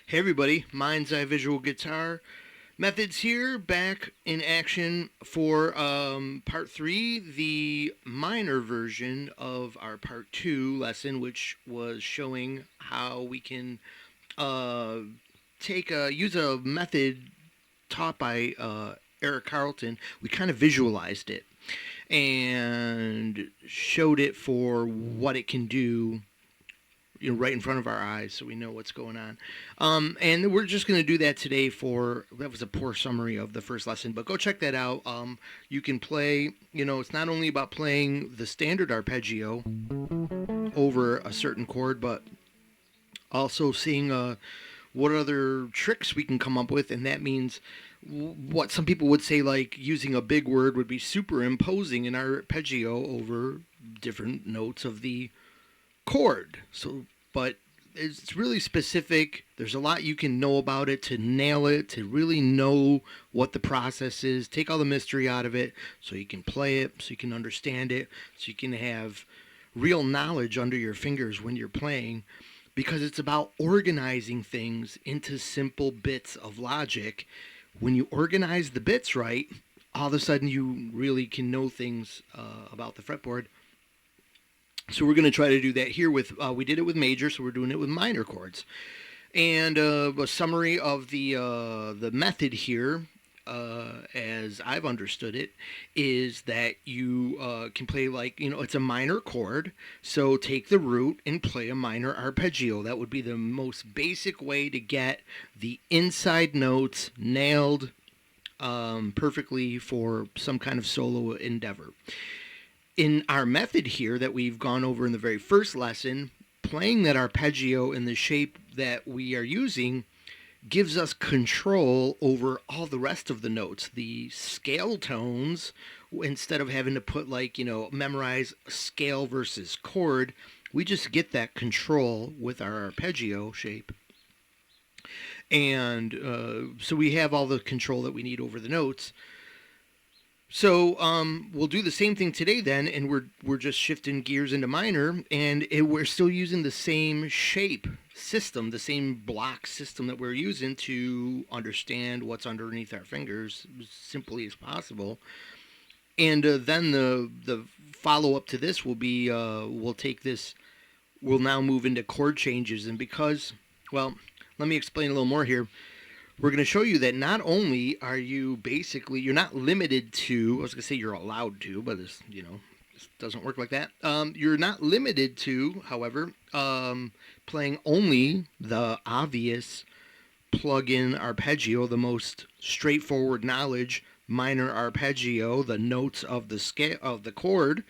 Hey everybody, Mind's Eye Visual Guitar Methods here, back in action for part 3, the minor version of our part 2 lesson, which was showing how we can uh, use a method taught by Eric Carlton. We kind of visualized it and showed it for what it can do, right in front of our eyes, so we know what's going on. And we're just going to do that today. That was a poor summary of the first lesson, but go check that out. You can play, it's not only about playing the standard arpeggio over a certain chord, but also seeing what other tricks we can come up with, and that means what some people would say, like using a big word, would be superimposing an arpeggio over different notes of the chord. But it's really specific. There's a lot you can know about it to nail it, to really know what the process is, take all the mystery out of it so you can play it, so you can understand it, so you can have real knowledge under your fingers when you're playing, because it's about organizing things into simple bits of logic. When you organize the bits right, all of a sudden you really can know things about the fretboard. So we're going to try to do that here with, we did it with major, so we're doing it with minor chords. And a summary of the method here, as I've understood it, is that you can play it's a minor chord, so take the root and play a minor arpeggio. That would be the most basic way to get the inside notes nailed perfectly for some kind of solo endeavor. In our method here that we've gone over in the very first lesson, playing that arpeggio in the shape that we are using gives us control over all the rest of the notes. The scale tones, instead of having to put memorize scale versus chord, we just get that control with our arpeggio shape. And so we have all the control that we need over the notes. So we'll do the same thing today then, and we're just shifting gears into minor, and we're still using the same shape system, the same block system that we're using to understand what's underneath our fingers as simply as possible. And then the follow-up to this will be, we'll now move into chord changes, and because, well, let me explain a little more here. We're going to show you that not only are you you're not limited to, I was going to say you're allowed to, but this doesn't work like that. You're not limited to, however, playing only the obvious plug-in arpeggio, the most straightforward knowledge minor arpeggio, the notes of the scale of the chord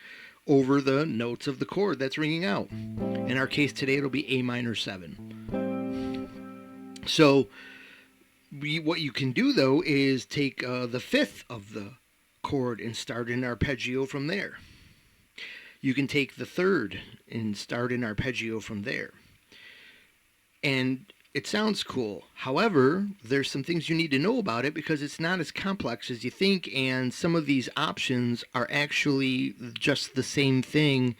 over the notes of the chord that's ringing out. In our case today, it'll be A minor 7. So what you can do, though, is take the fifth of the chord and start an arpeggio from there. You can take the third and start an arpeggio from there. And it sounds cool. However, there's some things you need to know about it because it's not as complex as you think, and some of these options are actually just the same thing.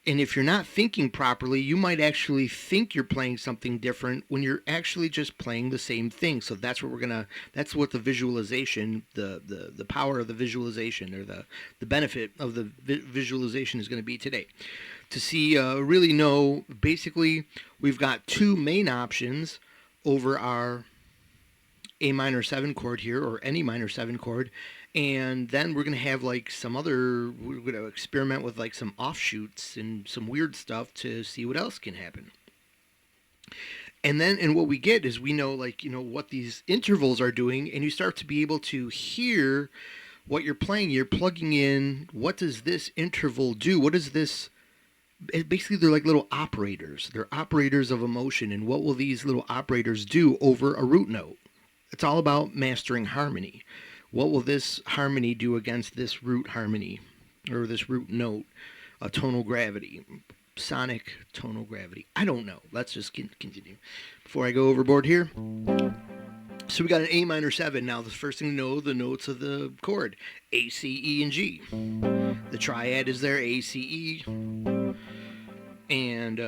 And if you're not thinking properly, you might actually think you're playing something different when you're actually just playing the same thing. So that's what that's what the visualization, the power of the visualization, or the benefit of the visualization is going to be today. To see, really know, basically, we've got two main options over our A minor 7 chord here, or any minor 7 chord. And then we're going to have we're going to experiment with some offshoots and some weird stuff to see what else can happen. And what we get is we know what these intervals are doing, and you start to be able to hear what you're playing. You're plugging in, what does this interval do? What is this? Basically, they're like little operators. They're operators of emotion, and what will these little operators do over a root note? It's all about mastering harmony. What will this harmony do against this root harmony, or this root note? A tonal gravity, sonic tonal gravity. I don't know. Let's just continue before I go overboard here. So we got an A minor 7. Now the first thing to know, the notes of the chord: A, C, E, and G. The triad is there: A, C, E. And,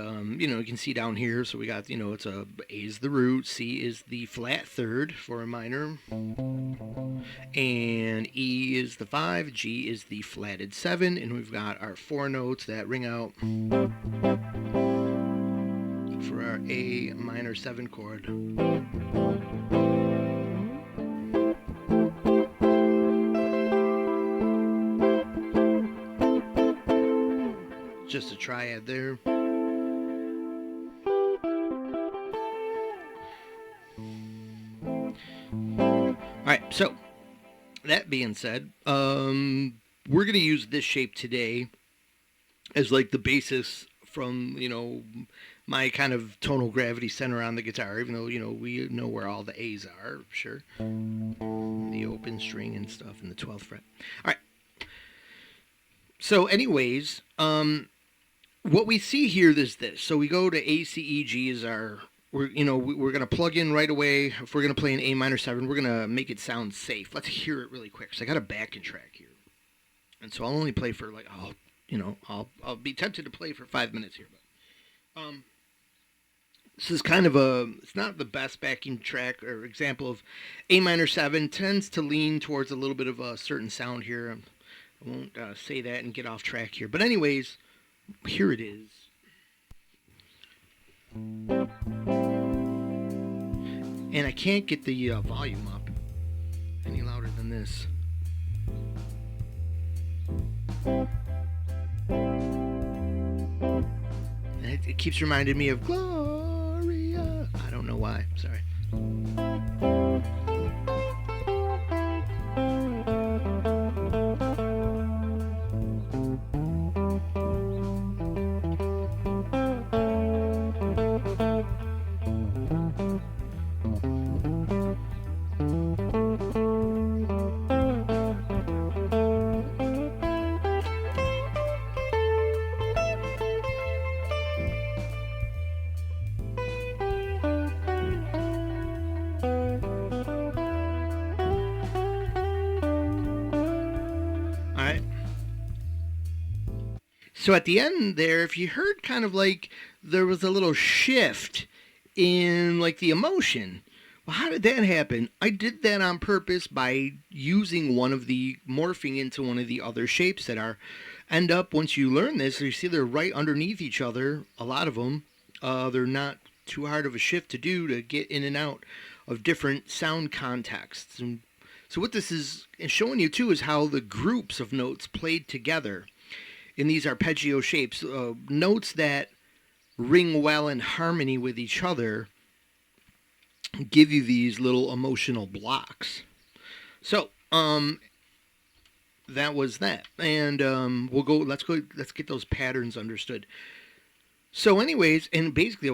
you can see down here, so we got, it's A is the root, C is the flat third for a minor, and E is the 5, G is the flatted 7, and we've got our 4 notes that ring out for our A minor 7 chord. Just a triad there. Alright, so that being said, we're going to use this shape today as like the basis from, my kind of tonal gravity center on the guitar, even though, we know where all the A's are, sure. The open string and stuff and the 12th fret. Alright. So anyways, what we see here is this. So we go to A, C, E, G is our, we're going to plug in right away. If we're going to play an A minor 7, we're going to make it sound safe. Let's hear it really quick. So I got a backing track here. And so I'll only play for like, I'll be tempted to play for 5 minutes here. But this is kind of it's not the best backing track or example of A minor 7. Tends to lean towards a little bit of a certain sound here. I won't say that and get off track here. But anyways, here it is. And I can't get the volume up any louder than this. And it keeps reminding me of Gloria. I don't know why. Sorry. So at the end there, if you heard kind of like there was a little shift in like the emotion. Well, how did that happen? I did that on purpose by using morphing into one of the other shapes that end up, once you learn this, you see they're right underneath each other, a lot of them. They're not too hard of a shift to do to get in and out of different sound contexts. And so what this is showing you too is how the groups of notes played together in these arpeggio shapes, notes that ring well in harmony with each other, give you these little emotional blocks. So, that was that, and let's get those patterns understood. So, anyways, and basically,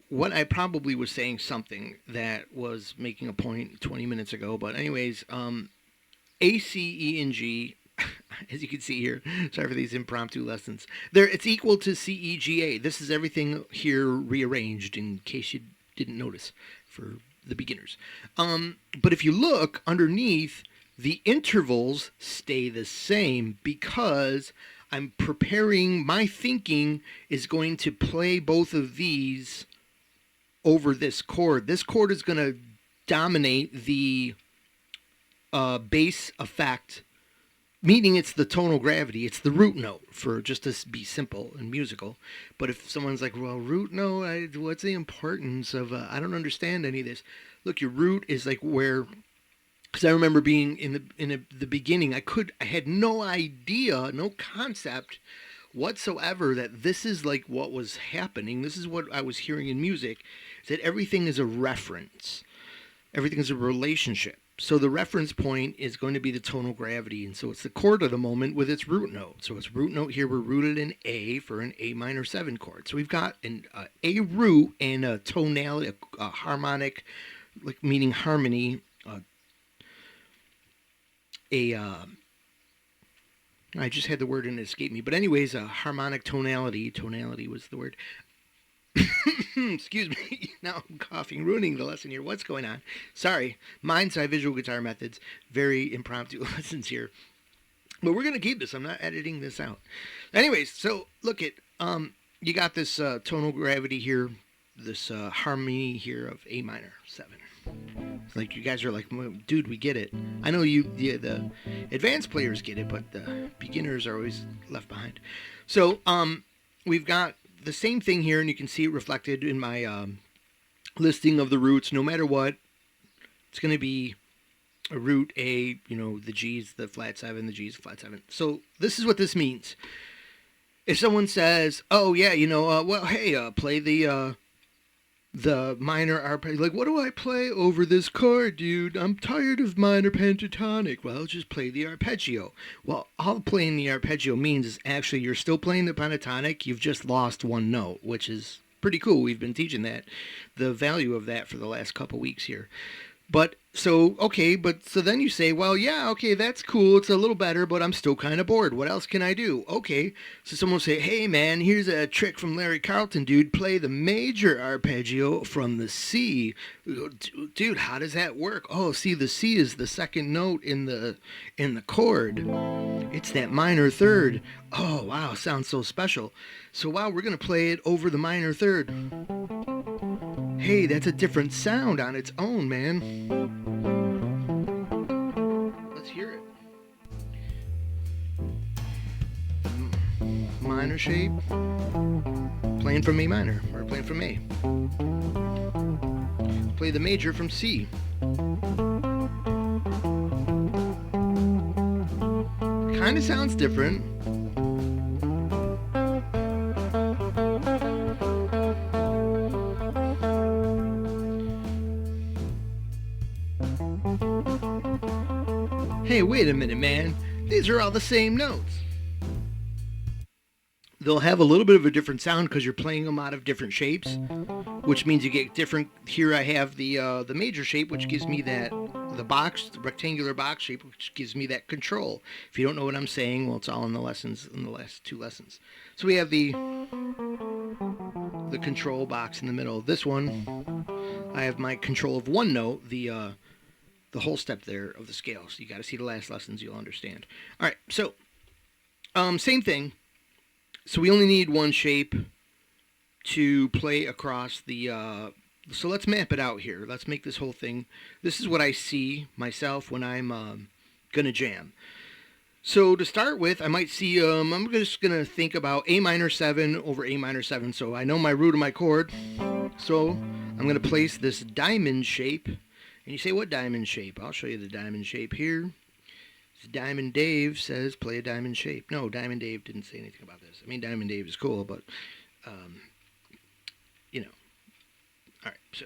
what I probably was saying something that was making a point 20 minutes ago, but anyways, A, C, E, and G, as you can see here, sorry for these impromptu lessons, it's equal to C, E, G, A. This is everything here rearranged in case you didn't notice for the beginners. But if you look underneath, the intervals stay the same because I'm preparing, my thinking is going to play both of these over this chord. This chord is going to dominate the bass effect, meaning it's the tonal gravity. It's the root note, for just to be simple and musical. But if someone's like, well, root note, what's the importance of, I don't understand any of this. Look, your root is like where, because I remember being in the beginning, I had no idea, no concept whatsoever that this is like what was happening. This is what I was hearing in music, that everything is a reference. Everything is a relationship. So the reference point is going to be the tonal gravity, and so it's the chord of the moment with its root note. So it's root note here, we're rooted in A for an A minor 7 chord. So we've got an A root and a tonality, a harmonic, like meaning harmony, I just had the word and it escaped me. But anyways, a harmonic tonality. Tonality was the word. Excuse me. Now I'm coughing, ruining the lesson here. What's going on? Sorry. Mind's eye visual guitar methods. Very impromptu lessons here. But we're going to keep this. I'm not editing this out. Anyways, so look at, you got this tonal gravity here, this harmony here of A minor 7. It's like you guys are like, dude, we get it. I know the advanced players get it, but the beginners are always left behind. So we've got the same thing here, and you can see it reflected in my listing of the roots. No matter what, it's going to be a root A, the G's the flat 7, the G's the flat 7. So this is what this means. If someone says, oh yeah, well, hey, play the minor arpeggio. Like, what do I play over this chord, dude? I'm tired of minor pentatonic. Well, just play the arpeggio. Well, all playing the arpeggio means is actually you're still playing the pentatonic. You've just lost one note, which is pretty cool. We've been teaching that, the value of that for the last couple weeks here. But so then you say, well, yeah, okay, that's cool. It's a little better, but I'm still kind of bored. What else can I do? Okay, so someone will say, hey, man, here's a trick from Larry Carlton, dude. Play the major arpeggio from the C. Dude, how does that work? Oh, see, the C is the second note in the chord. It's that minor third. Oh, wow, sounds so special. So, wow, we're going to play it over the minor third. Hey, that's a different sound on its own, man. Let's hear it. Minor shape. Playing from A minor, or playing from A. Play the major from C. Kind of sounds different. Hey, wait a minute, man. These are all the same notes. They'll have a little bit of a different sound because you're playing them out of different shapes, which means you get different. Here I have the major shape, which gives me the rectangular box shape, which gives me that control. If you don't know what I'm saying, well, it's all in the lessons, in the last 2 lessons. So we have the control box in the middle. This one, I have my control of one note, the whole step there of the scale. So you got to see the last lessons, you'll understand. All right, so same thing. So we only need one shape to play across the, so let's map it out here. Let's make this whole thing. This is what I see myself when I'm going to jam. So to start with, I might see, I'm just going to think about A minor 7 over A minor 7. So I know my root of my chord. So I'm going to place this diamond shape. And you say, what diamond shape? I'll show you the diamond shape here. Diamond Dave says, play a diamond shape. No, Diamond Dave didn't say anything about this. I mean, Diamond Dave is cool, but, All right, so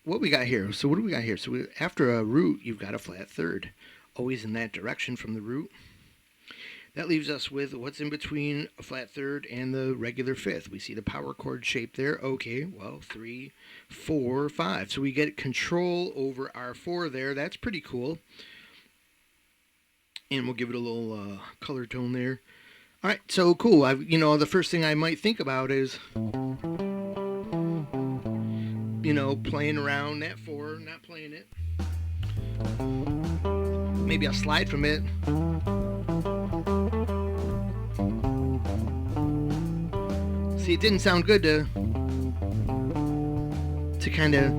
what we got here? So what do we got here? So after a root, you've got a flat third. Always in that direction from the root. That leaves us with what's in between a flat third and the regular fifth. We see the power chord shape there. Okay, well, 3, 4, 5. So we get control over our 4 there. That's pretty cool. And we'll give it a little color tone there. All right, so cool. The first thing I might think about is, playing around that 4, not playing it. Maybe I'll slide from it. See, it didn't sound good to kind of,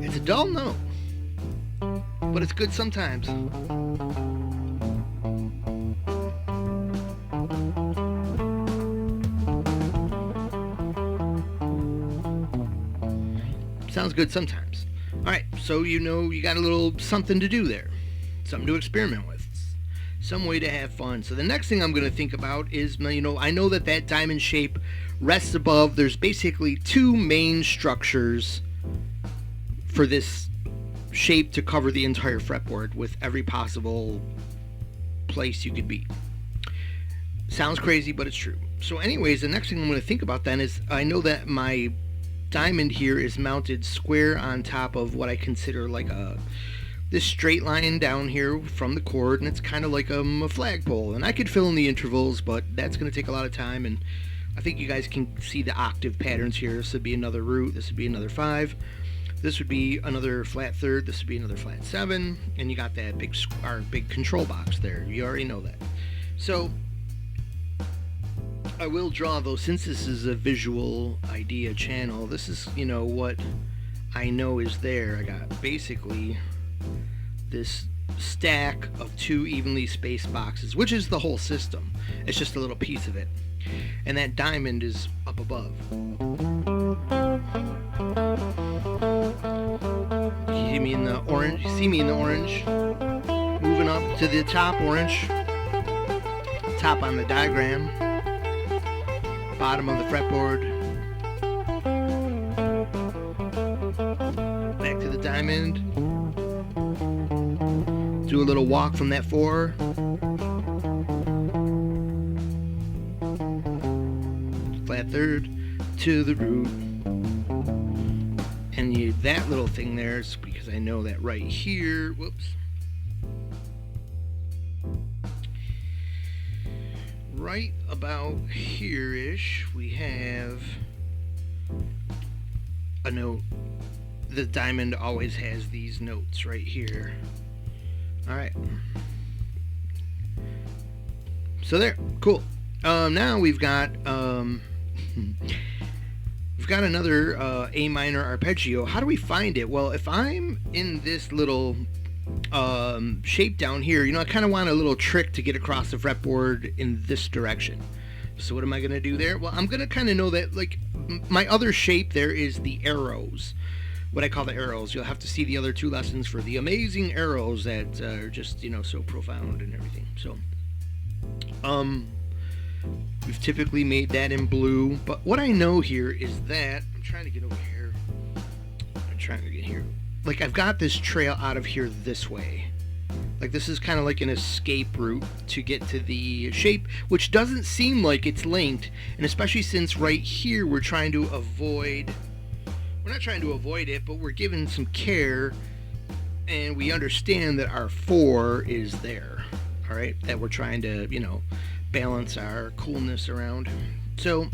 it's a dull note, but it's good sometimes. Sounds good sometimes. All right, so you got a little something to do there, something to experiment with, some way to have fun. So the next thing I'm going to think about is, I know that diamond shape rests above. There's basically 2 main structures for this shape to cover the entire fretboard with every possible place you could be. Sounds crazy, but it's true. So anyways, the next thing I'm going to think about then is, I know that my diamond here is mounted square on top of what I consider like this straight line down here from the chord, and it's kind of like a flagpole. And I could fill in the intervals, but that's going to take a lot of time, and I think you guys can see the octave patterns here. This would be another root, this would be another 5. This would be another flat third. This would be another flat 7, and you got that big control box there. You already know that. So I will draw, though, since this is a visual idea channel. This is, what I know is there. I got basically this stack of 2 evenly spaced boxes, which is the whole system. It's just a little piece of it. And that diamond is up above. You see me in the orange? Moving up to the top orange. Top on the diagram. Bottom of the fretboard. Back to the diamond. Do a little walk from that 4. Flat third to the root. And that little thing there is because I know that right here, whoops. Right about here-ish, we have a note. The diamond always has these notes right here. Alright. So there, cool. Now we've got another A minor arpeggio. How do we find it? Well, if I'm in this little shape down here, I kind of want a little trick to get across the fretboard in this direction. So what am I going to do there? Well, I'm going to kind of know that, like, my other shape there is the arrows. What I call the arrows. You'll have to see the other 2 lessons for the amazing arrows that are just, so profound and everything. So, we've typically made that in blue, but what I know here is that I'm trying to get over here. Like, I've got this trail out of here this way. Like, this is kind of like an escape route to get to the shape, which doesn't seem like it's linked, and especially since right here we're trying to avoid. We're not trying to avoid it, but we're given some care, and we understand that our 4 is there. All right, that we're trying to, balance our coolness around. So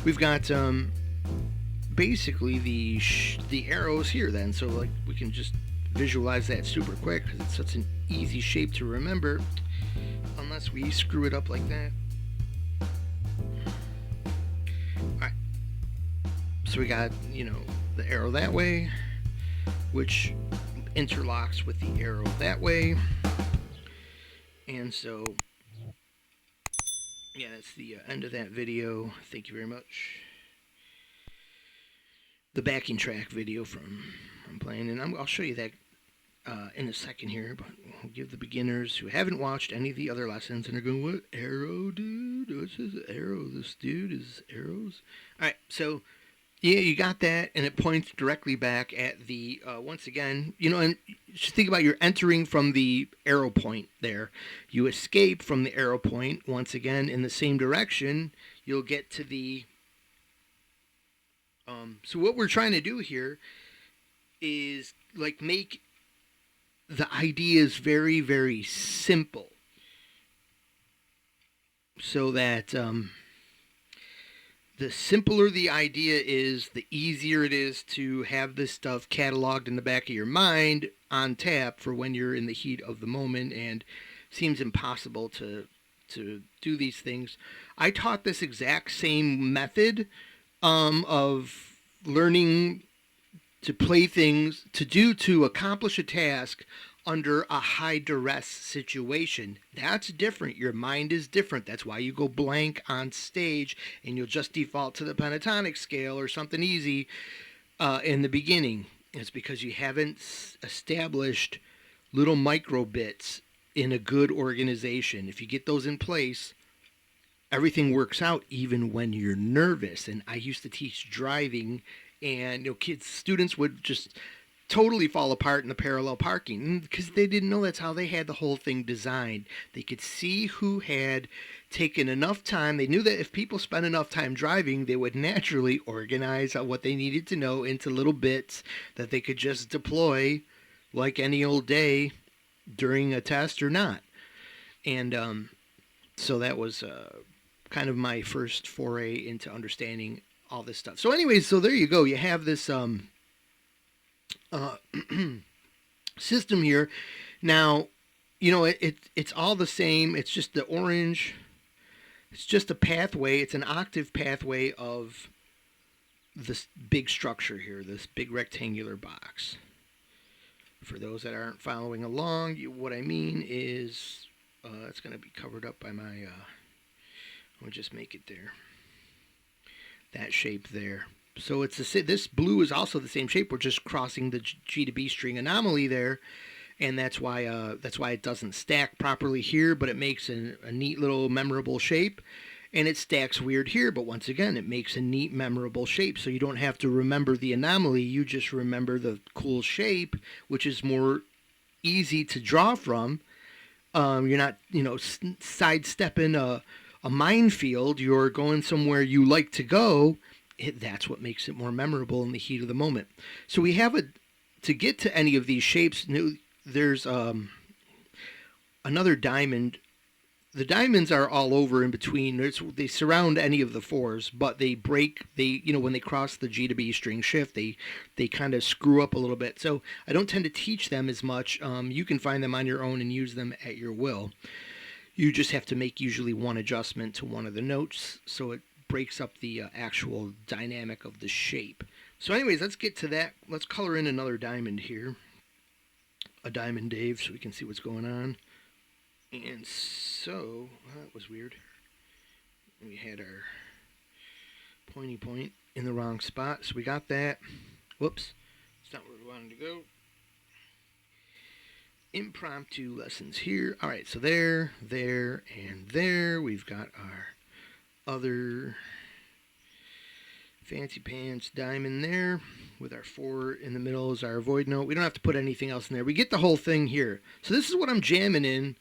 we've got basically the arrows here then. So, like, we can just visualize that super quick because it's such an easy shape to remember, unless we screw it up like that. All right. So we got, the arrow that way, which interlocks with the arrow that way. And so, yeah, that's the end of that video. Thank you very much. The backing track video from I'm playing, and I'll show you that in a second here, but I'll give the beginners who haven't watched any of the other lessons and are going, what arrow, dude? What's this arrow? This dude is arrows? All right, so yeah, you got that, and it points directly back at the, once again, and just think about, you're entering from the arrow point there. You escape from the arrow point, once again, in the same direction. You'll get to the, so what we're trying to do here is, like, make the ideas very, very simple. So that, the simpler the idea is, the easier it is to have this stuff cataloged in the back of your mind on tap for when you're in the heat of the moment, and seems impossible to do these things. I taught this exact same method of learning to play things, to accomplish a task under a high duress situation. That's different. Your mind is different. That's why you go blank on stage and you'll just default to the pentatonic scale or something easy in the beginning. It's because you haven't established little micro bits in a good organization. If you get those in place, everything works out even when you're nervous. And I used to teach driving, and students would just totally fall apart in the parallel parking because they didn't know that's how they had the whole thing designed. They could see who had taken enough time. They knew that if people spent enough time driving, they would naturally organize what they needed to know into little bits that they could just deploy like any old day during a test or not. And so that was kind of my first foray into understanding all this stuff. So anyways, so there you go. You have this uh, system here. Now, it's all the same. It's just the orange. It's just a pathway. It's an octave pathway of this big structure here, this big rectangular box. For those that aren't following along, what I mean is it's going to be covered up by my, I'll just make it there. That shape there. So this blue is also the same shape. We're just crossing the G to B string anomaly there, and that's why it doesn't stack properly here, but it makes a neat little memorable shape. And it stacks weird here, but once again, it makes a neat, memorable shape. So you don't have to remember the anomaly. You just remember the cool shape, which is more easy to draw from. You're not, sidestepping a minefield. You're going somewhere you like to go. That's what makes it more memorable in the heat of the moment. So we have to get to any of these shapes, there's another diamond. The diamonds are all over in between. They surround any of the fours, but they break. When they cross the G to B string shift, they kind of screw up a little bit. So I don't tend to teach them as much. You can find them on your own and use them at your will. You just have to make usually one adjustment to one of the notes, so it breaks up the actual dynamic of the shape. So anyways, let's get to that. Let's color in another diamond here. A diamond Dave, so we can see what's going on. And so, that was weird. We had our pointy point in the wrong spot, so we got that. Whoops, it's not where we wanted to go. Impromptu lessons here. All right, so there, and there. We've got our other fancy pants diamond there with our 4 in the middle is our avoid note. We don't have to put anything else in there. We get the whole thing here. So this is what I'm jamming in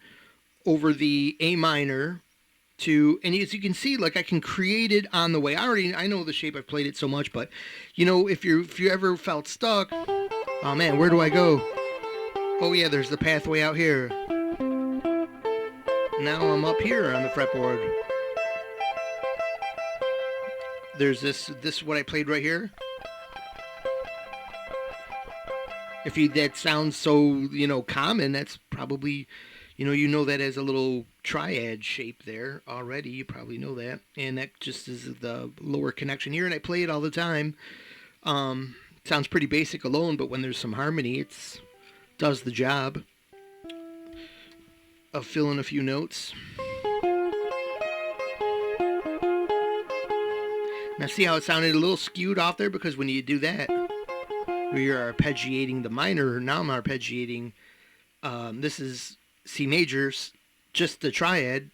over the A minor and as you can see, like, I can create it on the way. I know the shape. I've played it so much, but if you ever felt stuck, oh man, where do I go? Oh yeah, there's the pathway out here. Now I'm up here on the fretboard. There's this what I played right here. That sounds so, common, that's probably, that as a little triad shape there already. You probably know that. And that just is the lower connection here, and I play it all the time. Sounds pretty basic alone, but when there's some harmony, it does the job of filling a few notes. Now see how it sounded a little skewed off there? Because when you do that, you're arpeggiating the minor. Now I'm arpeggiating, this is C major, just the triad,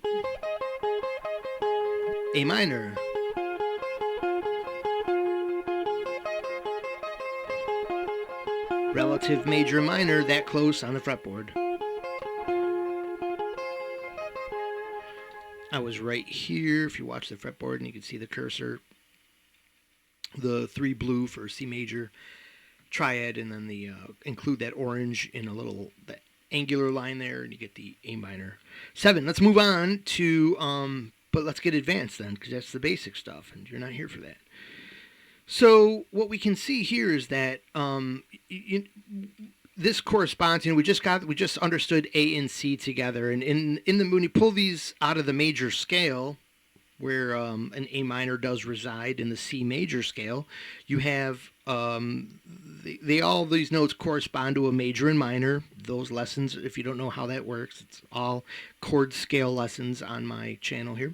A minor. Relative major minor, that close on the fretboard. I was right here, if you watch the fretboard and you can see the cursor. The 3 blue for C major triad, and then the include that orange in a little that angular line there, and you get the A minor 7. Let's move on to but let's get advanced then, because that's the basic stuff, and you're not here for that. So what we can see here is that this corresponds. We just understood A and C together, and when you pull these out of the major scale, where an A minor does reside in the C major scale, you have all these notes correspond to a major and minor. Those lessons, if you don't know how that works, it's all chord scale lessons on my channel here.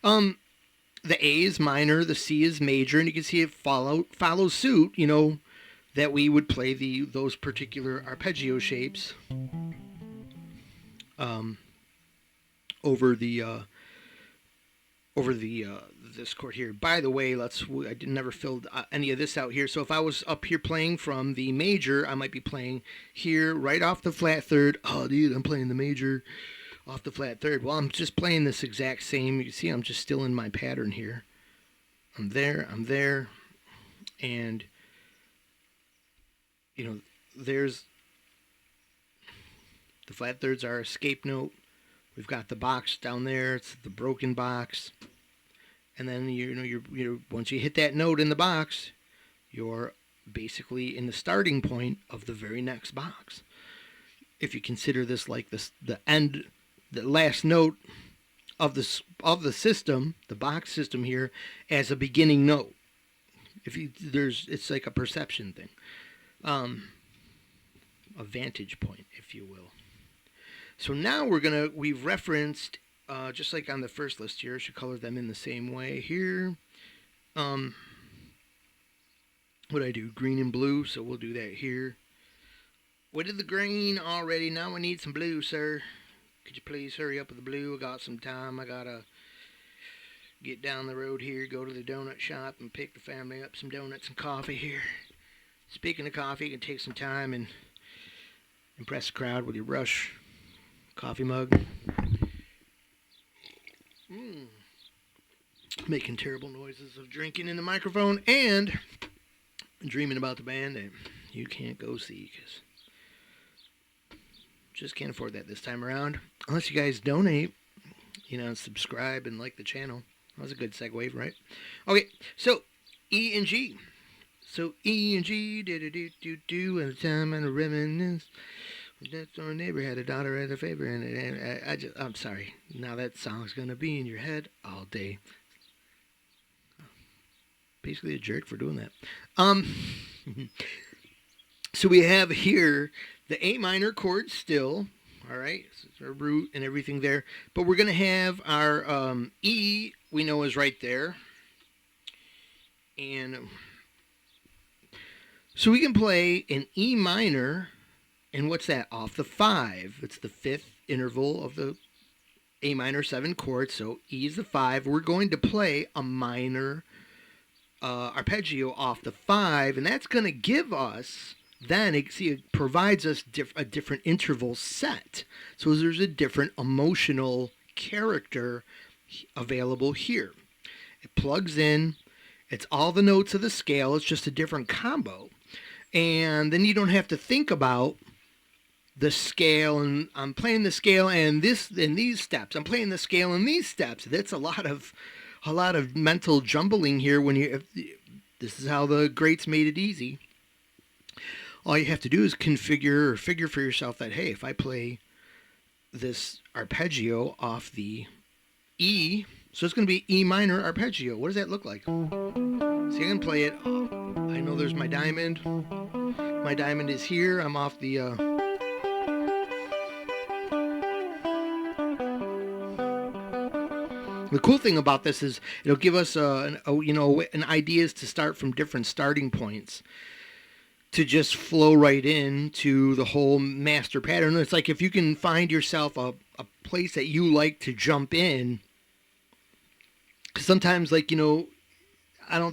The A is minor, the C is major, and you can see it follows suit. That we would play those particular arpeggio shapes over this chord here. By the way, I never filled any of this out here. So if I was up here playing from the major, I might be playing here right off the flat third. Oh, dude, I'm playing the major off the flat third. Well, I'm just playing this exact same. You can see I'm just still in my pattern here. I'm there, and there's the flat thirds are escape note. We've got the box down there. It's the broken box. And then you're once you hit that note in the box, you're basically in the starting point of the very next box. If you consider this like this, the last note of the system, the box system here, as a beginning note. It's like a perception thing, a vantage point, if you will. So now we've referenced, just like on the first list here, I should color them in the same way here. What I do, green and blue, so we'll do that here. We did the green already, now we need some blue, sir. Could you please hurry up with the blue? I got some time. I gotta get down the road here, go to the donut shop, and pick the family up some donuts and coffee here. Speaking of coffee, you can take some time and impress the crowd with your Rush coffee mug. Making terrible noises of drinking in the microphone and dreaming about the band that you can't go see because just can't afford that this time around. Unless you guys donate, subscribe and like the channel. That was a good segue, right? Okay, so E and G. So E and G, do, and a time and a reminiscence. That our neighbor had a daughter had a favor, and I'm sorry. Now that song's gonna be in your head all day. Basically a jerk for doing that. So we have here the A minor chord still, all right, so it's our root and everything there. But we're gonna have our E, we know is right there, and so we can play an E minor. And what's that? Off the 5. It's the 5th interval of the A minor 7 chord. So E is the 5. We're going to play a minor arpeggio off the 5. And that's going to give us, then, it provides us a different interval set. So there's a different emotional character available here. It plugs in. It's all the notes of the scale. It's just a different combo. And then you don't have to think about the scale, and I'm playing the scale and these steps. I'm playing the scale and these steps. That's a lot of mental jumbling here. This is how the greats made it easy. All you have to do is figure for yourself that, hey, if I play this arpeggio off the E, so it's going to be E minor arpeggio. What does that look like? So I can play it. I know there's my diamond. My diamond is here. I'm off the The cool thing about this is it'll give us an ideas to start from different starting points to just flow right into the whole master pattern. It's like if you can find yourself a place that you like to jump in, because sometimes, I don't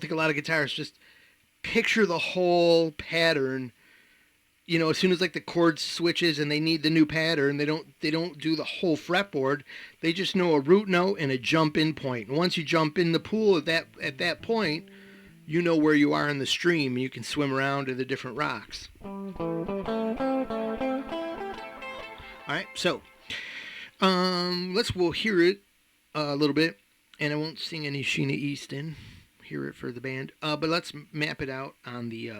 think a lot of guitarists just picture the whole pattern. As soon as the chord switches and they need the new pattern, they don't do the whole fretboard. They just know a root note and a jump in point. And once you jump in the pool at that point, you know where you are in the stream. And you can swim around to the different rocks. All right, so we'll hear it a little bit, and I won't sing any Sheena Easton. Hear it for the band, but let's map it out on the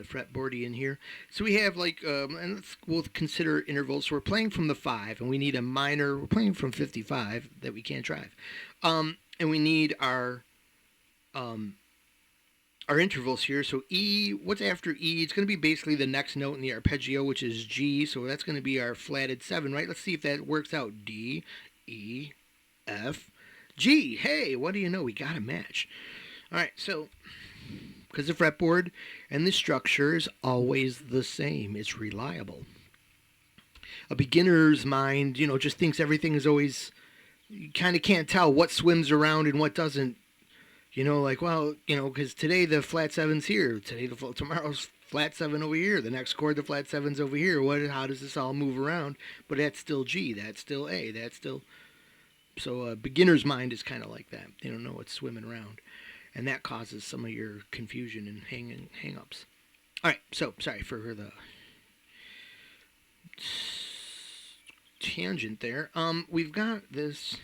fretboard in here. So we have and we'll consider intervals. So we're playing from the 5, and we need a minor. We're playing from 55 that we can't drive, and we need our intervals here. So E, what's after E? It's going to be basically the next note in the arpeggio, which is G. So that's going to be our flatted 7, right? Let's see if that works out. D, E, F, G. Hey, what do you know? We got a match. All right, so because the fretboard and the structure is always the same, it's reliable. A beginner's mind, just thinks everything is always, you kind of can't tell what swims around and what doesn't. Because today the flat 7's here, tomorrow's flat 7 over here, the next chord the flat 7's over here. How does this all move around? But that's still G, that's still A, that's still. So a beginner's mind is kind of like that. They don't know what's swimming around. And that causes some of your confusion and hang-ups. All right, so sorry for the tangent there. We've got this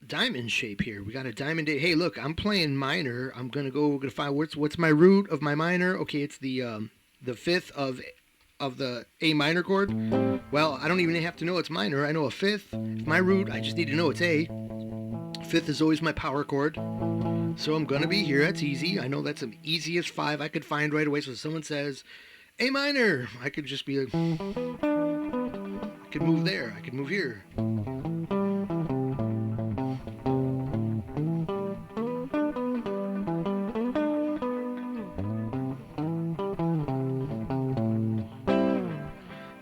diamond shape here. We got a diamond. Hey, look, I'm playing minor. We're gonna find what's my root of my minor. Okay, it's the fifth of the A minor chord. Well, I don't even have to know it's minor. I know a fifth. It's my root. I just need to know it's A. Fifth is always my power chord. So I'm gonna be here. That's easy. I know that's the easiest 5 I could find right away. So if someone says A minor, I could just be like, I could move there. I could move here.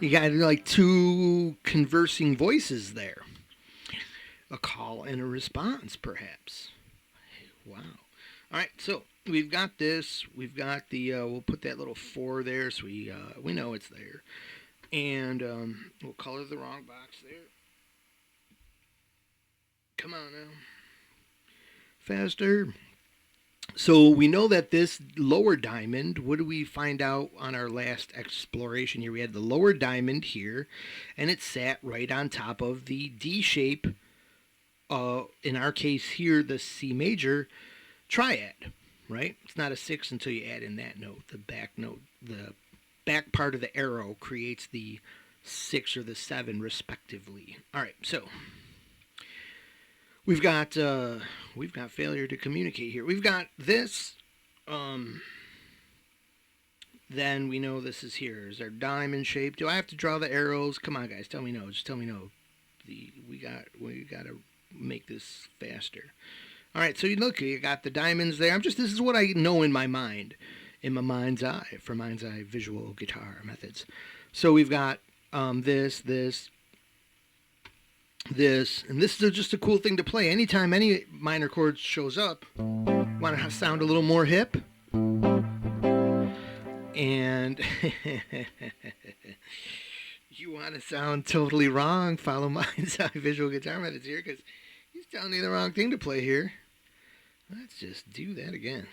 You got like 2 conversing voices there. A call and a response, perhaps. Wow. All right, so we've got this. We've got the. We'll put that little 4 there, so we know it's there, and we'll color the wrong box there. Come on now. Faster. So we know that this lower diamond, what do we find out on our last exploration here? We had the lower diamond here, and it sat right on top of the D shape, in our case here, the C major triad, right? It's not a 6 until you add in that note. The back note, the back part of the arrow creates the 6 or the 7 respectively. All right, so we've got failure to communicate here. We've got this. Then we know this is here. Is our diamond shape? Do I have to draw the arrows? Come on, guys, tell me no. Just tell me no. We got to make this faster. All right, so you look, you got the diamonds there. This is what I know in my mind, in my mind's eye, for mind's eye visual guitar methods. So we've got this, and this is just a cool thing to play. Anytime any minor chord shows up, want to sound a little more hip, and you want to sound totally wrong, follow mind's eye visual guitar methods here, because he's telling you the wrong thing to play here. Let's just do that again.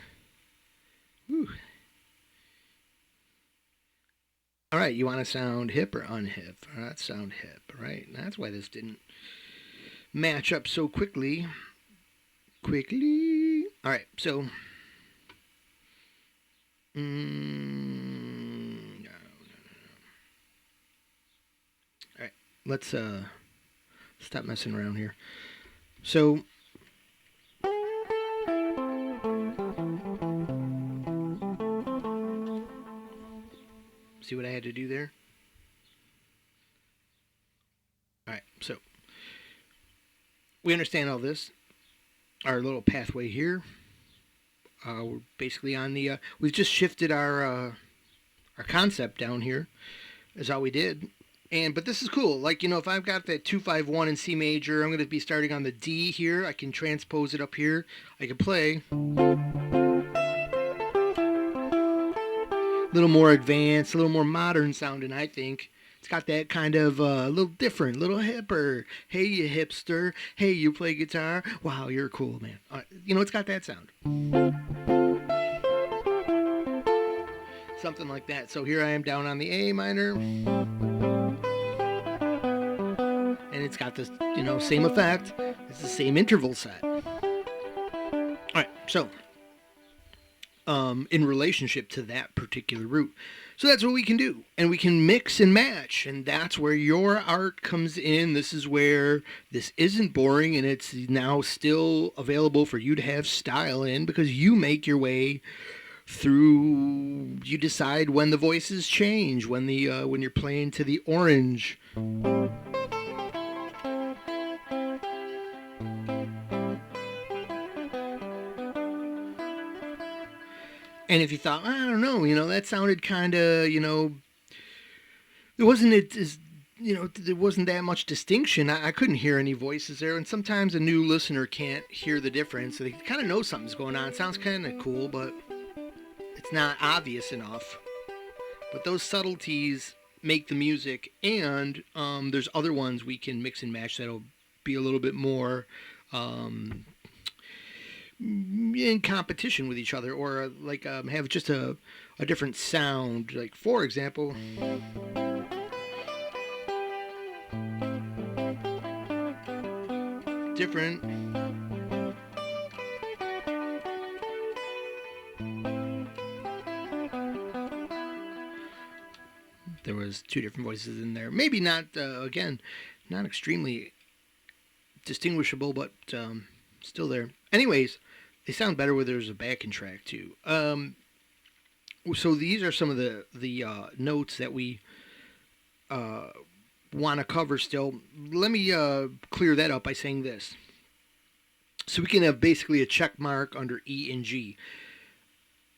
Whew. All right, you want to sound hip or unhip? Let's sound hip, right? That's why this didn't match up so quickly. All right, so no. All right, let's stop messing around here. So see what I had to do there? All right, so we understand all this. Our little pathway here. We're basically on the. We've just shifted our concept down here. Is all we did. But this is cool. Like, if I've got that 2-5-1 in C major, I'm going to be starting on the D here. I can transpose it up here. I can play. A little more advanced, a little more modern sounding, I think. It's got that kind of a little different, little hipper. Hey, you hipster. Hey, you play guitar. Wow, you're cool, man. It's got that sound. Something like that. So here I am down on the A minor. And it's got this, same effect. It's the same interval set. All right, so in relationship to that particular root. So that's what we can do. And we can mix and match. And that's where your art comes in. This is where this isn't boring, and it's now still available for you to have style in, because you make your way through. You decide when the voices change, when you're playing to the orange. And if you thought, I don't know, that sounded kind of, there wasn't that much distinction. I couldn't hear any voices there. And sometimes a new listener can't hear the difference. So they kind of know something's going on. It sounds kind of cool, but it's not obvious enough. But those subtleties make the music. And there's other ones we can mix and match that'll be a little bit more in competition with each other, or have just a different sound. Like, for example, different. was two different voices in there. Maybe not, again, not extremely distinguishable, but still there. Anyways, they sound better where there's a backing track too. So these are some of the notes that we want to cover still. Let me clear that up by saying this. So we can have basically a check mark under E and G.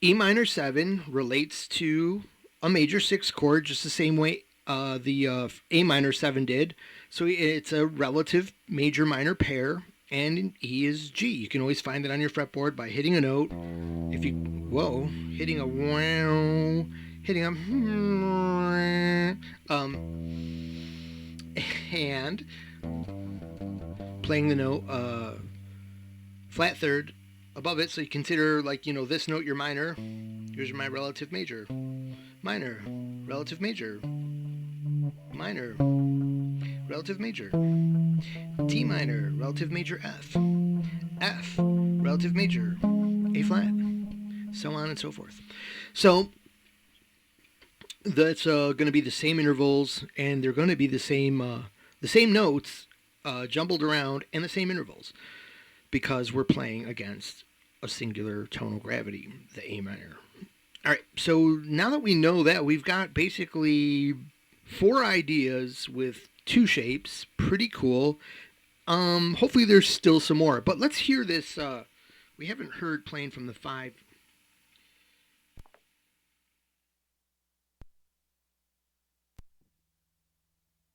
E minor 7 relates to a major 6 chord just the same way the A minor 7 did. So it's a relative major minor pair, and E is G. You can always find it on your fretboard by hitting a note. If you, hitting a wow, hitting a and playing the note flat third above it. So you consider, like, this note your minor. Here's my relative major, minor, relative major, minor, relative major, D minor, relative major F, F, relative major, A flat, so on and so forth. So that's going to be the same intervals, and they're going to be the same notes jumbled around, and the same intervals, because we're playing against a singular tonal gravity, the A minor. All right, so now that we know that, we've got basically 4 ideas with 2 shapes. Pretty cool. Hopefully there's still some more, but let's hear this. We haven't heard playing from the 5.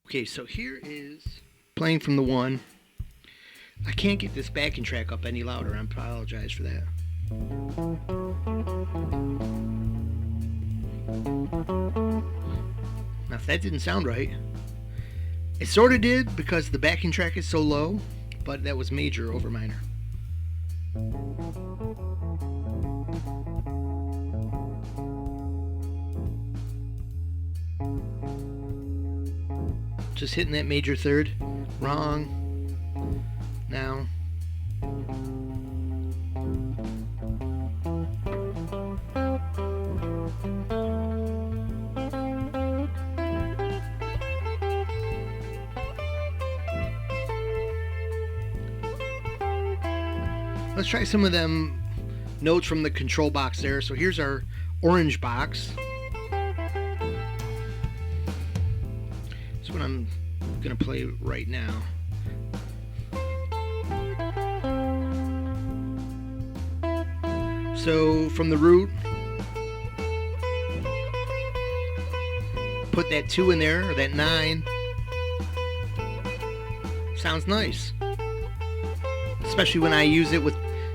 Okay, so here is playing from the 1. I can't get this backing track up any louder. I apologize for that. Now, if that didn't sound right, it sort of did because the backing track is so low, but that was major over minor. Just hitting that major third. Wrong. Now. Let's try some of them notes from the control box there. So here's our orange box. That's what I'm going to play right now. So from the root, put that 2 in there, or that 9. Sounds nice. Especially when I use it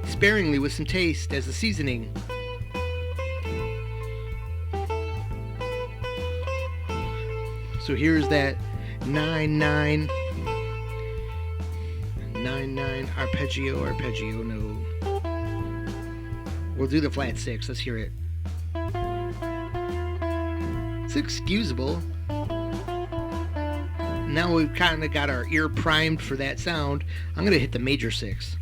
sparingly with some taste as a seasoning. So here's that 9-9 arpeggio note. We'll do the flat 6. Let's hear it. It's excusable. Now we've kind of got our ear primed for that sound. I'm going to hit the major 6.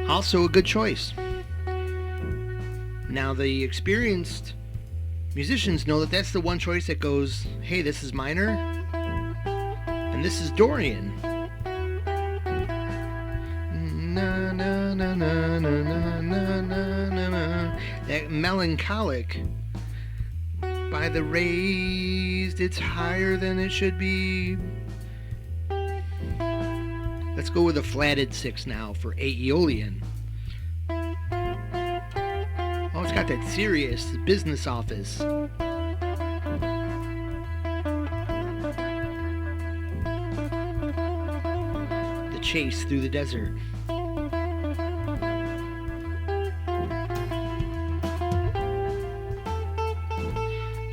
Also a good choice. Now the experienced musicians know that that's the one choice that goes, hey, this is minor, and this is Dorian. Na, na, na, na, na, na, na, na, na. That melancholic. By the raised, it's higher than it should be. Let's go with a flatted 6 now for Aeolian. Oh, it's got that serious business office. The chase through the desert.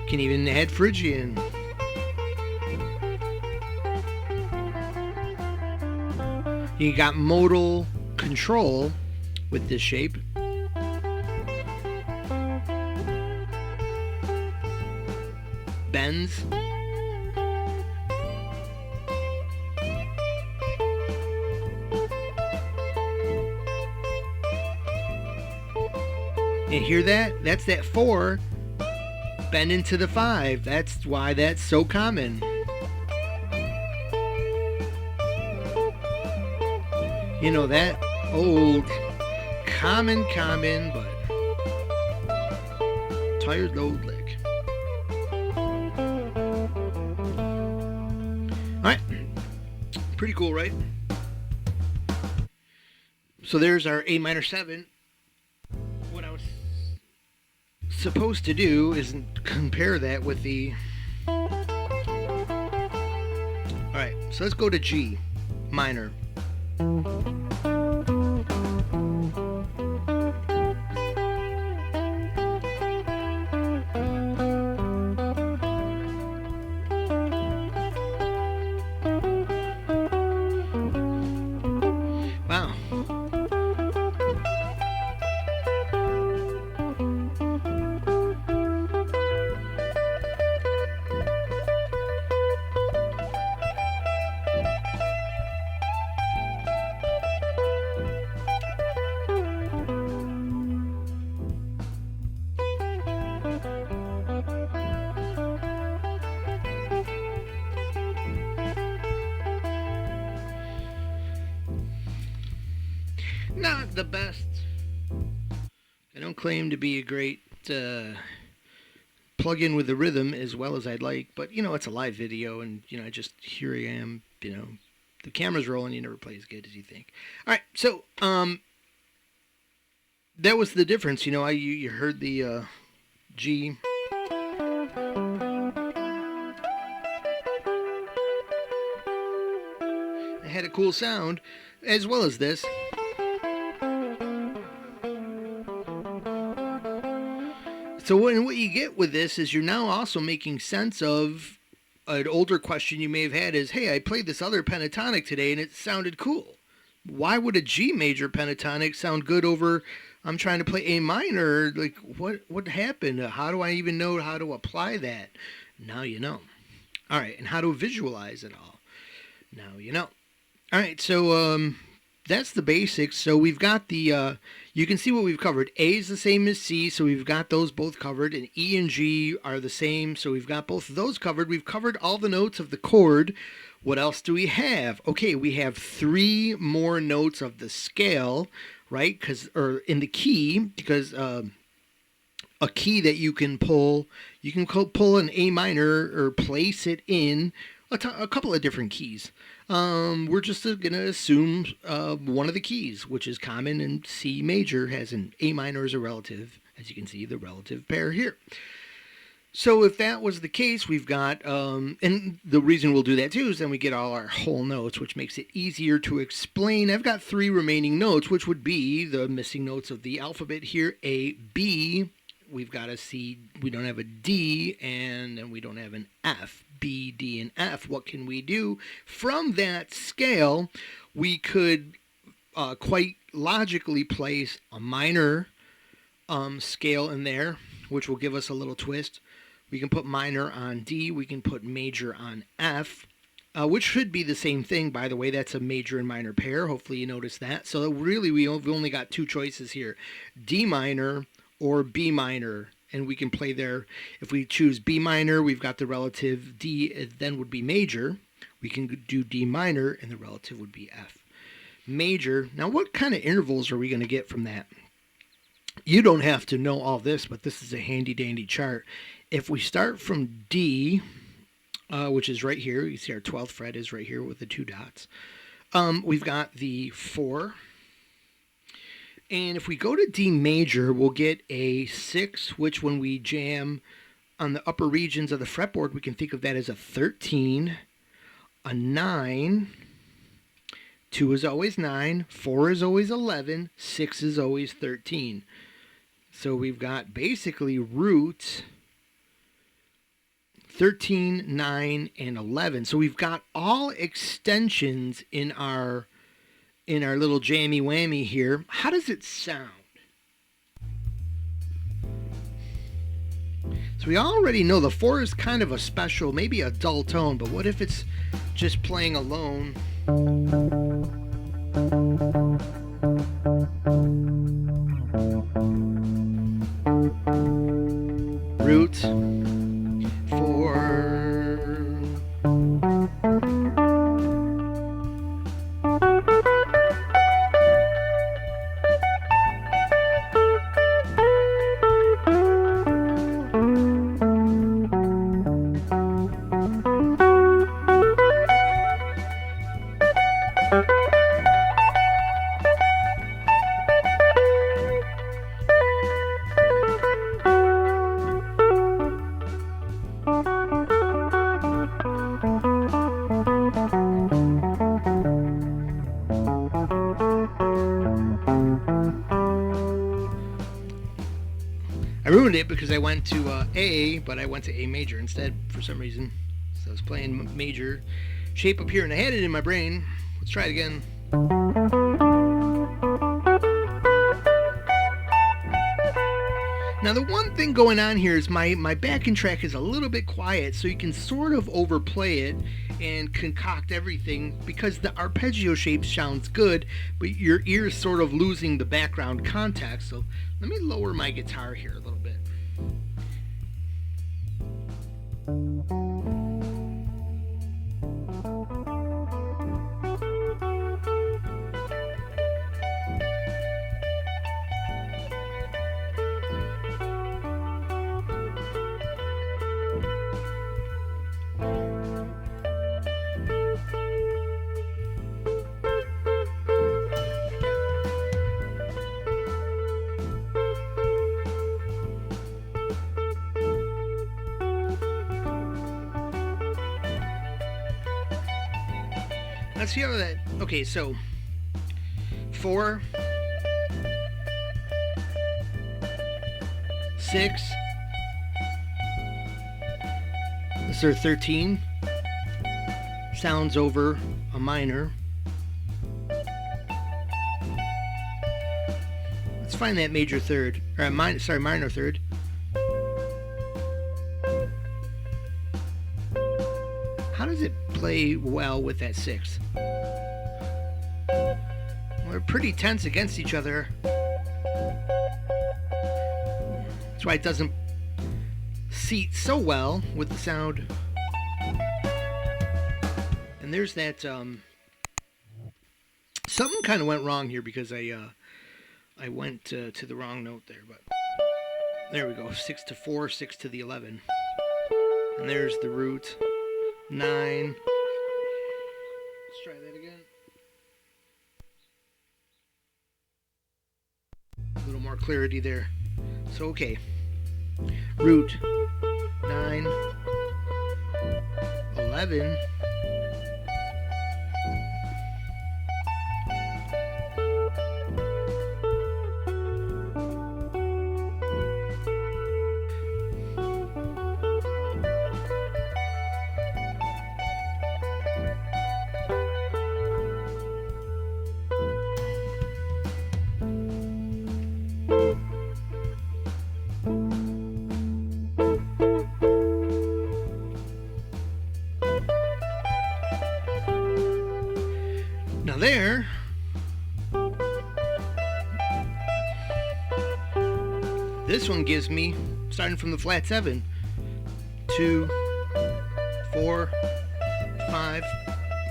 Can even add Phrygian. You got modal control with this shape. Bends. And hear that? That's that 4 bending to the 5. That's why that's so common. You know, that old common, but tired old lick. Alright. Pretty cool, right? So there's our A minor 7. What I was supposed to do is compare that with the... Alright, so let's go to G minor. Wow. Not the best. I don't claim to be a great plug-in with the rhythm as well as I'd like, but you know, it's a live video, and you know, here I am, you know, the camera's rolling, you never play as good as you think. Alright, so that was the difference, you know. You heard the G. It had a cool sound, as well as this. So what you get with this is you're now also making sense of an older question you may have had is, hey, I played this other pentatonic today and it sounded cool. Why would a G major pentatonic sound good over, I'm trying to play A minor? Like, what happened? How do I even know how to apply that? Now you know. All right, and how to visualize it all. Now you know. All right, so that's the basics. So we've got the, you can see what we've covered. A is the same as C, so we've got those both covered. And E and G are the same, so we've got both of those covered. We've covered all the notes of the chord. What else do we have? Okay, we have 3 more notes of the scale, right? Or in the key, because a key that you can pull an A minor or place it in a couple of different keys. We're just going to assume one of the keys, which is common, and C major has an A minor as a relative, as you can see, the relative pair here. So if that was the case, we've got, and the reason we'll do that too is then we get all our whole notes, which makes it easier to explain. I've got 3 remaining notes, which would be the missing notes of the alphabet here, A, B. We've got a C, we don't have a D, and then we don't have an F. B, D, and F. What can we do? From that scale, we could quite logically place a minor scale in there, which will give us a little twist. We can put minor on D. We can put major on F, which should be the same thing, by the way. That's a major and minor pair. Hopefully you noticed that. So really, we've only got 2 choices here, D minor or B minor. And we can play there. If we choose B minor, we've got the relative D, it then would be major. We can do D minor, and the relative would be F major. Now, what kind of intervals are we going to get from that? You don't have to know all this, but this is a handy-dandy chart. If we start from D, which is right here, you see our 12th fret is right here with the 2 dots. We've got the 4. And if we go to D major, we'll get a 6, which when we jam on the upper regions of the fretboard, we can think of that as a 13, a 9, 2 is always 9, 4 is always 11, 6 is always 13. So we've got basically roots 13, 9, and 11. So we've got all extensions in our little jammy whammy here. How does it sound? So we already know the 4 is kind of a special, maybe a dull tone, but what if it's just playing alone? root, 4. I ruined it because I went to A, but I went to A major instead for some reason. So I was playing major shape up here, and I had it in my brain. Let's try it again. Now the one thing going on here is my backing track is a little bit quiet, so you can sort of overplay it and concoct everything because the arpeggio shape sounds good, but your ear is sort of losing the background context. So let me lower my guitar here a little bit. Let's see how that. Okay, so 4, 6. This is 13. Sounds over a minor. Let's find that major third, or minor third. How does it play well with that 6? We're pretty tense against each other. That's why it doesn't seat so well with the sound. And there's that something kind of went wrong here because I went to the wrong note there, but there we go. 6 to 4, 6 to the 11. And there's the root. 9. Let's try that again. A little more clarity there. So, okay. Root. 9. 11. Now there, this one gives me, starting from the flat 7, 2, 4, 5,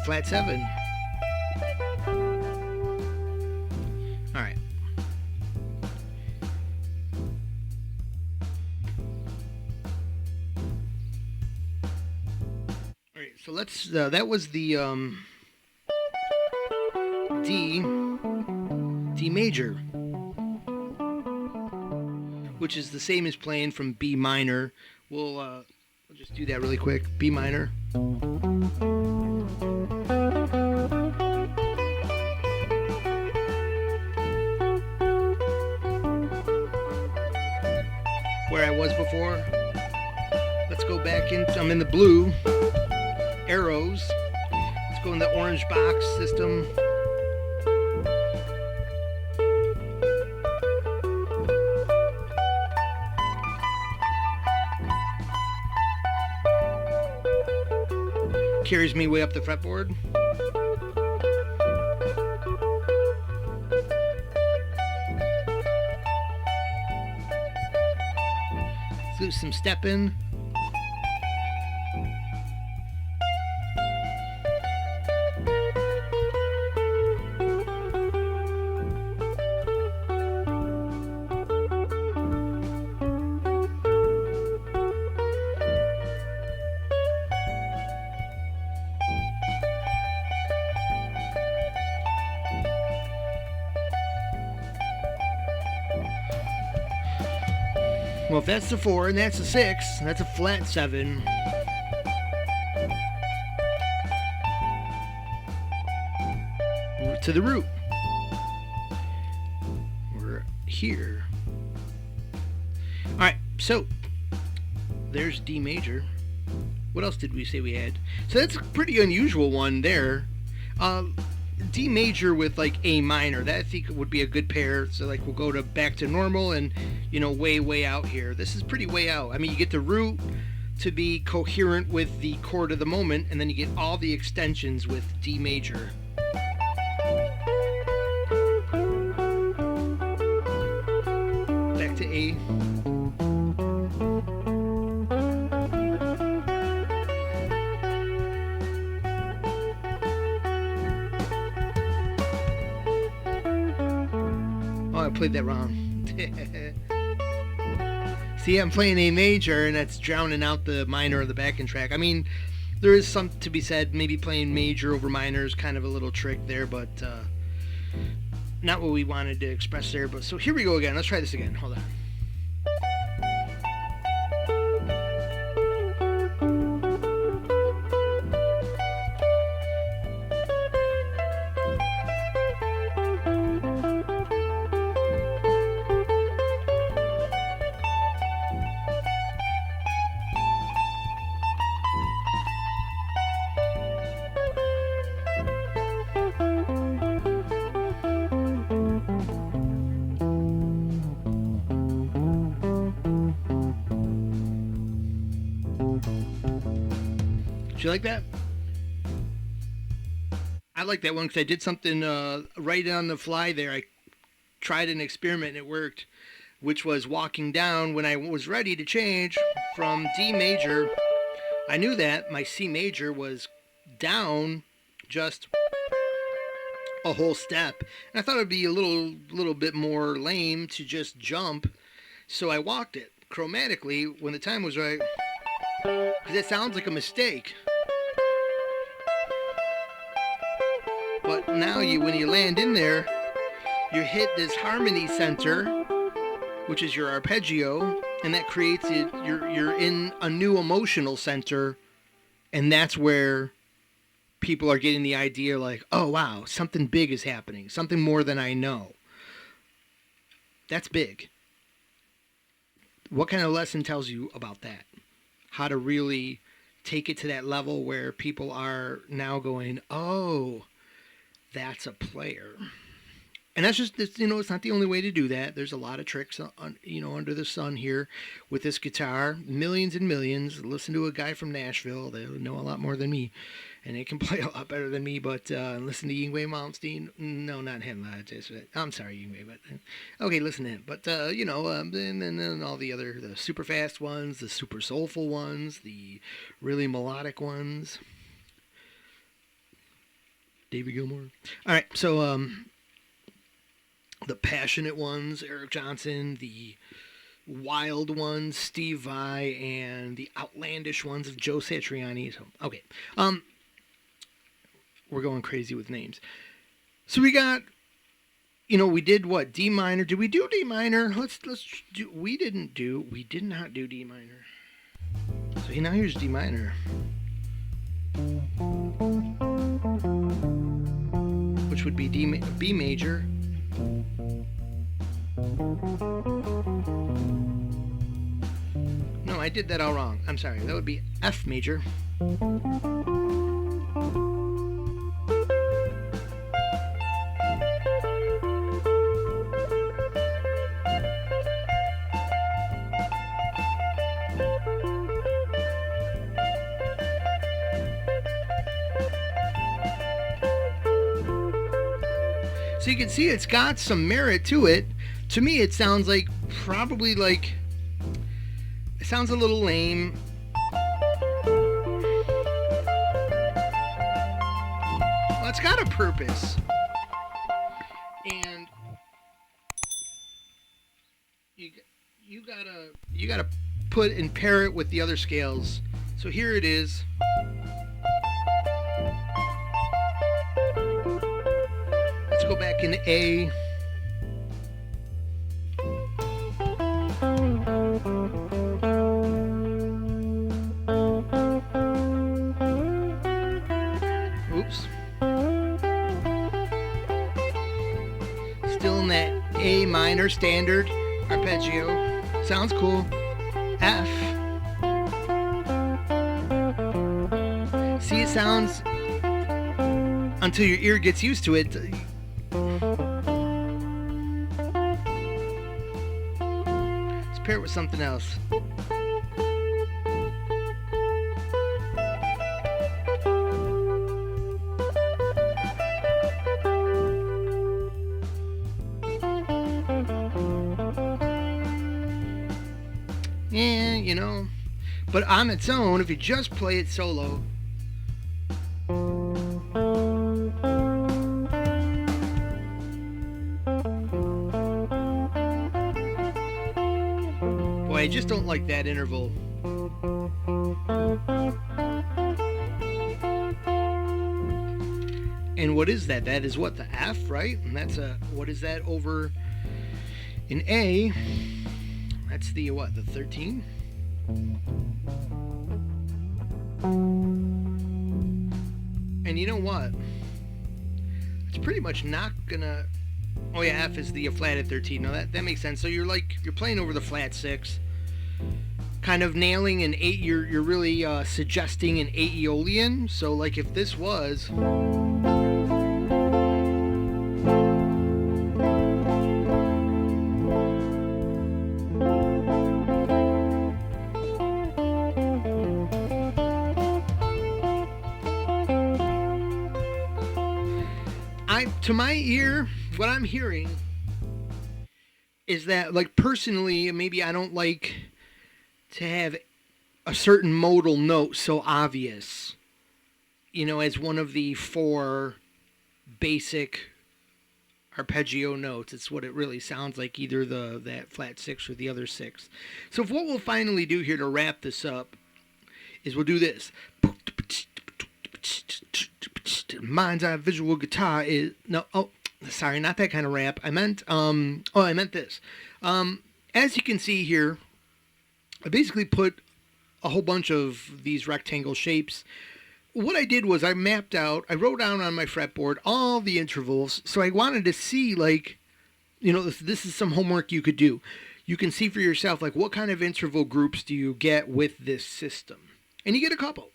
flat 7. Alright. Alright, so let's, that was the, D major, which is the same as playing from B minor. We'll just do that really quick. B minor. Where I was before. Let's go back in. I'm in the blue. Arrows. Let's go in the orange box system. Carries me way up the fretboard. do some stepping. Well, if that's the 4 and that's a 6, that's a flat 7. To the root. We're here. Alright, so there's D major. What else did we say we had? So that's a pretty unusual one there. D major with like A minor, that I think would be a good pair. So like we'll go to back to normal and, you know, way out here. This is pretty way out. I mean, you get the root to be coherent with the chord of the moment, and then you get all the extensions with D major. Back to A. I played that wrong. See, I'm playing A major, and that's drowning out the minor of the backing track. I mean, there is something to be said. Maybe playing major over minor is kind of a little trick there, but not what we wanted to express there. But so here we go again. Let's try this again. Hold on. Did you like that? I like that one because I did something right on the fly there. I tried an experiment and it worked, which was walking down when I was ready to change from D major. I knew that my C major was down just a whole step, and I thought it'd be a little bit more lame to just jump, so I walked it chromatically when the time was right, because it sounds like a mistake. But now when you land in there, you hit this harmony center, which is your arpeggio, and that creates it. You're in a new emotional center, and that's where people are getting the idea like, oh wow, something big is happening, something more than I know. That's big. What kind of lesson tells you about that? How to really take it to that level where people are now going, oh, that's a player. And that's just, it's not the only way to do that. There's a lot of tricks, under the sun here with this guitar. Millions and millions. Listen to a guy from Nashville. They know a lot more than me. And they can play a lot better than me. But listen to Yngwie Malmsteen. No, not him. I'm sorry, Yngwie. But okay, listen to him. But, and then all the super fast ones, the super soulful ones, the really melodic ones. David Gilmour. All right, so the passionate ones, Eric Johnson, the wild ones, Steve Vai, and the outlandish ones of Joe Satriani. So, okay, we're going crazy with names. So we got, we did what? D minor. Did we do D minor? Let's do. We did not do D minor. So now here's D minor. Which would be B major. No, I did that all wrong. I'm sorry. That would be F major. So you can see it's got some merit to it. To me, it sounds like sounds a little lame. Well, it's got a purpose. And you gotta put and pair it with the other scales. So here it is. Let's go back into A. Oops. Still in that A minor standard arpeggio. Sounds cool. F. See, it sounds, until your ear gets used to it. Let's pair it with something else. Yeah, you know, but on its own, if you just play it solo, boy, I just don't like that interval. And what is that? That is what, the F, right? And that's a, what is that over in A? That's the what, the 13? And you know what? It's pretty much not gonna. Oh yeah, F is the flat at 13. No, that makes sense. So you're playing over the flat 6, kind of nailing an 8. You're really suggesting an 8 Aeolian. So like if this was. To my ear, what I'm hearing is that, like, personally, maybe I don't like to have a certain modal note so obvious, you know, as one of the 4 basic arpeggio notes. It's what it really sounds like, either that flat 6 or the other 6. So what we'll finally do here to wrap this up is we'll do this. Mind's eye visual guitar is no. Oh, sorry, not that kind of rap. I meant I meant this. As you can see here, I basically put a whole bunch of these rectangle shapes. What I did was I wrote down on my fretboard all the intervals. So I wanted to see, like, you know, this is some homework you could do. You can see for yourself, like, what kind of interval groups do you get with this system, and you get a couple.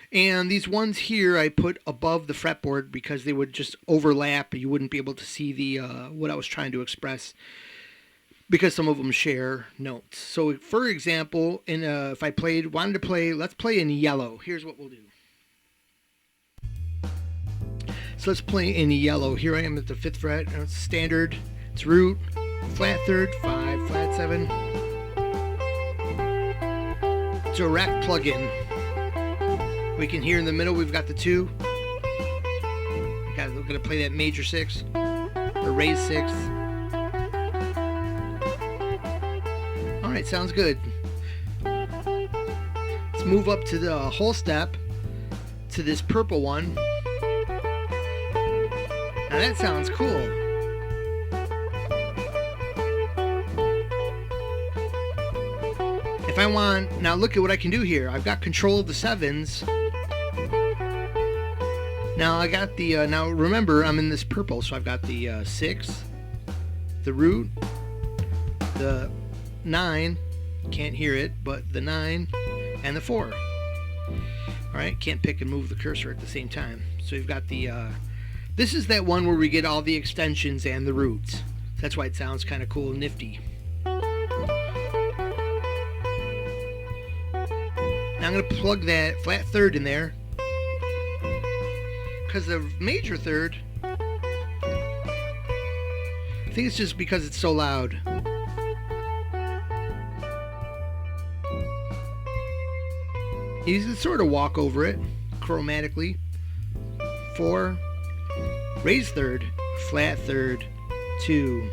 And these ones here I put above the fretboard because they would just overlap. You wouldn't be able to see the what I was trying to express, because some of them share notes. So for example, if I wanted to play, let's play in yellow. Here's what we'll do. So let's play in yellow. Here I am at the 5th fret. It's standard. It's root, flat 3rd, 5, flat 7. Direct plug-in. We can hear in the middle we've got the 2. We're going to play that major 6, the raised 6. All right, sounds good. Let's move up to the whole step to this purple one. Now that sounds cool. If I want, now look at what I can do here. I've got control of the 7s. Now I got the, now remember I'm in this purple, so I've got the 6, the root, the 9, can't hear it, but the 9, and the 4. Alright, can't pick and move the cursor at the same time. So you've got the, this is that one where we get all the extensions and the roots. That's why it sounds kind of cool and nifty. Now I'm going to plug that flat 3rd in there, because the major 3rd, I think it's just because it's so loud. You can sort of walk over it chromatically. 4, raise third, flat third, 2.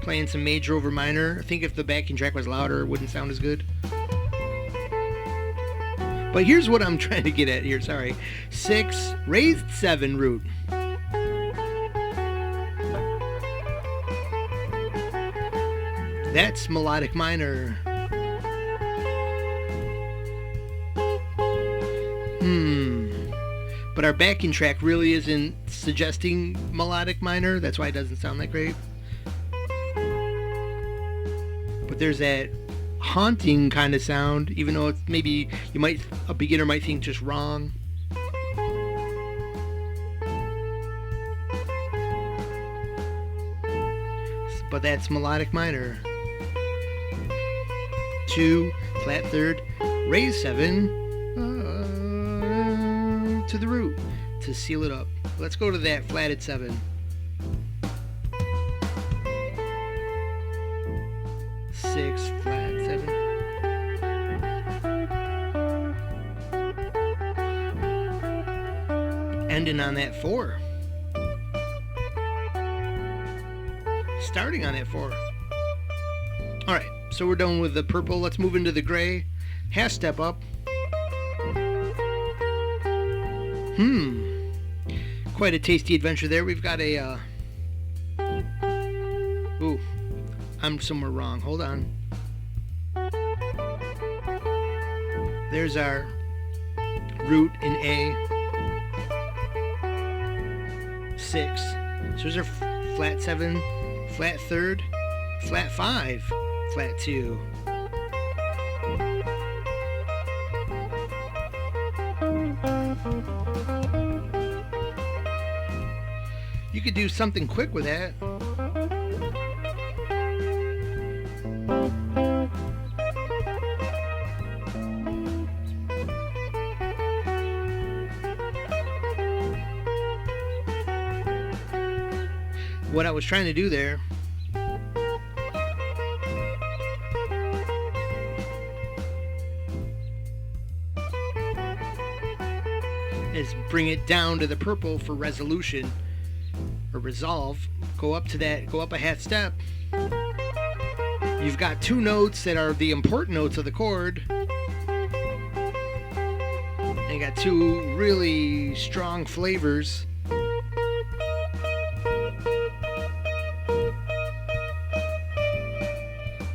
Playing some major over minor. I think if the backing track was louder, it wouldn't sound as good. But here's what I'm trying to get at here, sorry. 6, raised 7 root. That's melodic minor. But our backing track really isn't suggesting melodic minor. That's why it doesn't sound that great. But there's that haunting kind of sound, even though it's maybe a beginner might think just wrong. But that's melodic minor. 2, flat third, raise 7 to the root to seal it up. Let's go to that flatted 7. 6, flat 7. Ending on that 4. Starting on that 4. Alright, so we're done with the purple. Let's move into the gray. Half step up. Quite a tasty adventure there. We've got a... Ooh, I'm somewhere wrong. Hold on. There's our root in A. 6. So there's our flat 7, flat third, flat 5, flat 2. You could do something quick with that. What I was trying to do there is bring it down to the purple for resolution or resolve. Go up to that, go up a half step. You've got 2 notes that are the important notes of the chord. And you got 2 really strong flavors.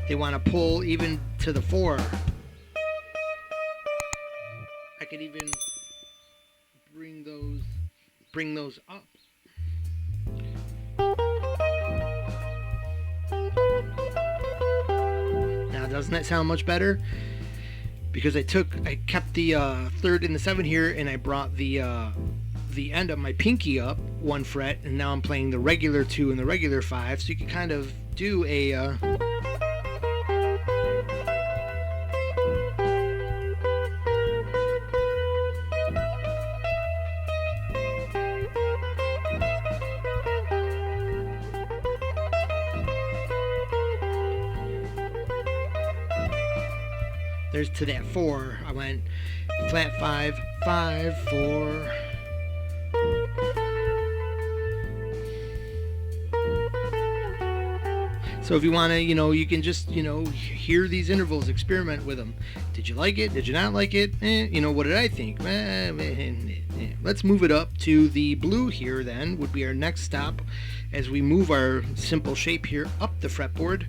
They want to pull even to the 4. I could even bring those up. Now, doesn't that sound much better? Because I kept the 3rd and the 7 here, and I brought the end of my pinky up 1 fret, and now I'm playing the regular 2 and the regular 5, so you can kind of do a there's to that 4. I went flat 5, 5, 4. So if you want to, you can just, hear these intervals, experiment with them. Did you like it? Did you not like it? What did I think? Let's move it up to the blue here then, would be our next stop as we move our simple shape here up the fretboard.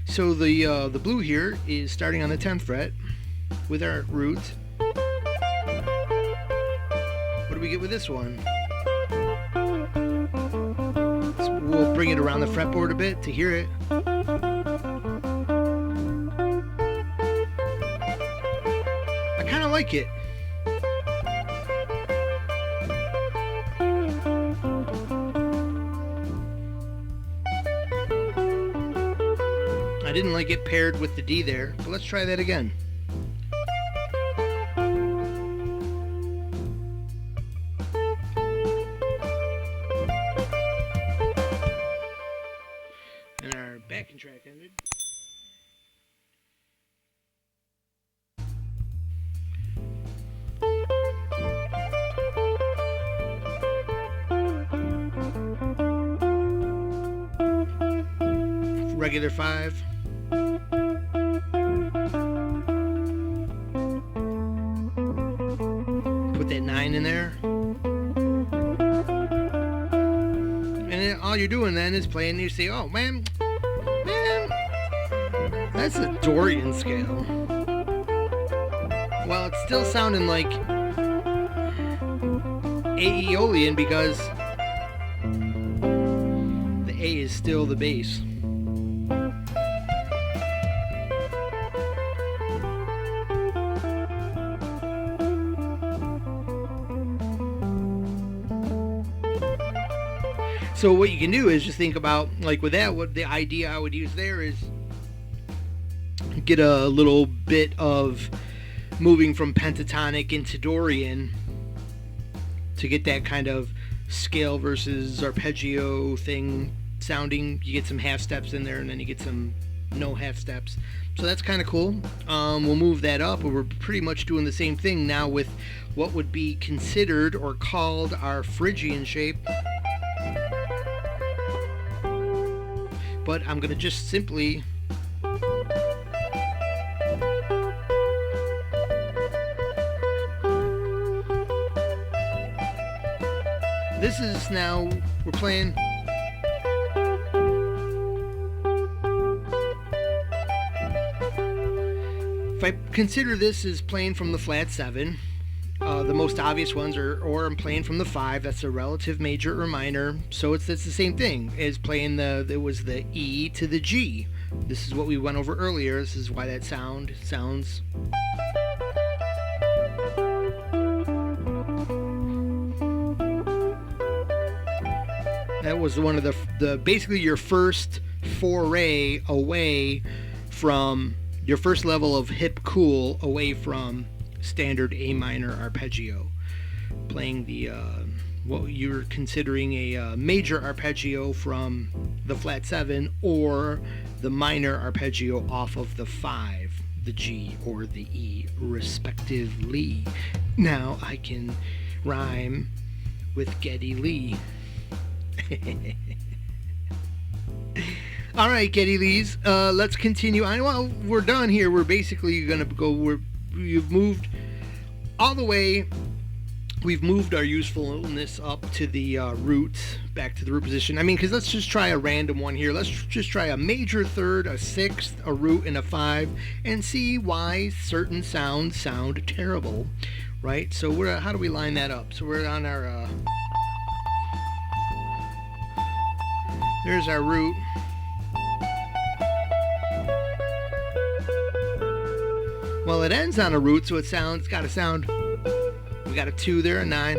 So the blue here is starting on the 10th fret with our root. What do we get with this one? So we'll bring it around the fretboard a bit to hear it. I kind of like it. I didn't like it paired with the D there, but let's try that again. regular 5. Put that 9 in there. And then all you're doing then is playing, you say, oh man, that's a Dorian scale. Well, it's still sounding like Aeolian because the A is still the bass. So what you can do is just think about, like with that, what the idea I would use there is get a little bit of moving from pentatonic into Dorian to get that kind of scale versus arpeggio thing sounding. You get some half steps in there and then you get some no half steps. So that's kind of cool. We'll move that up, but we're pretty much doing the same thing now with what would be considered or called our Phrygian shape. But I'm going to just simply this is now, we're playing if I consider this as playing from the flat 7, the most obvious ones are, or I'm playing from the 5, that's a relative major or minor, so it's the same thing as playing it was the E to the G. This is what we went over earlier. This is why that sounds that was one of the basically your first foray away from your first level of hip cool away from standard A minor arpeggio, playing the what you're considering a major arpeggio from the flat 7 or the minor arpeggio off of the 5, the G or the E respectively. Now I can rhyme with Geddy Lee. All right, Geddy Lees, let's continue. Well, we're done here. We're basically gonna go. You've moved all the way. We've moved our usefulness up to the root, back to the root position. I mean, because let's just try a random one here. Let's just try a major third, a sixth, a root, and a 5, and see why certain sounds sound terrible, right? So how do we line that up? So we're on our there's our root. Well, it ends on a root, so it's got to sound. We got a 2 there, a 9.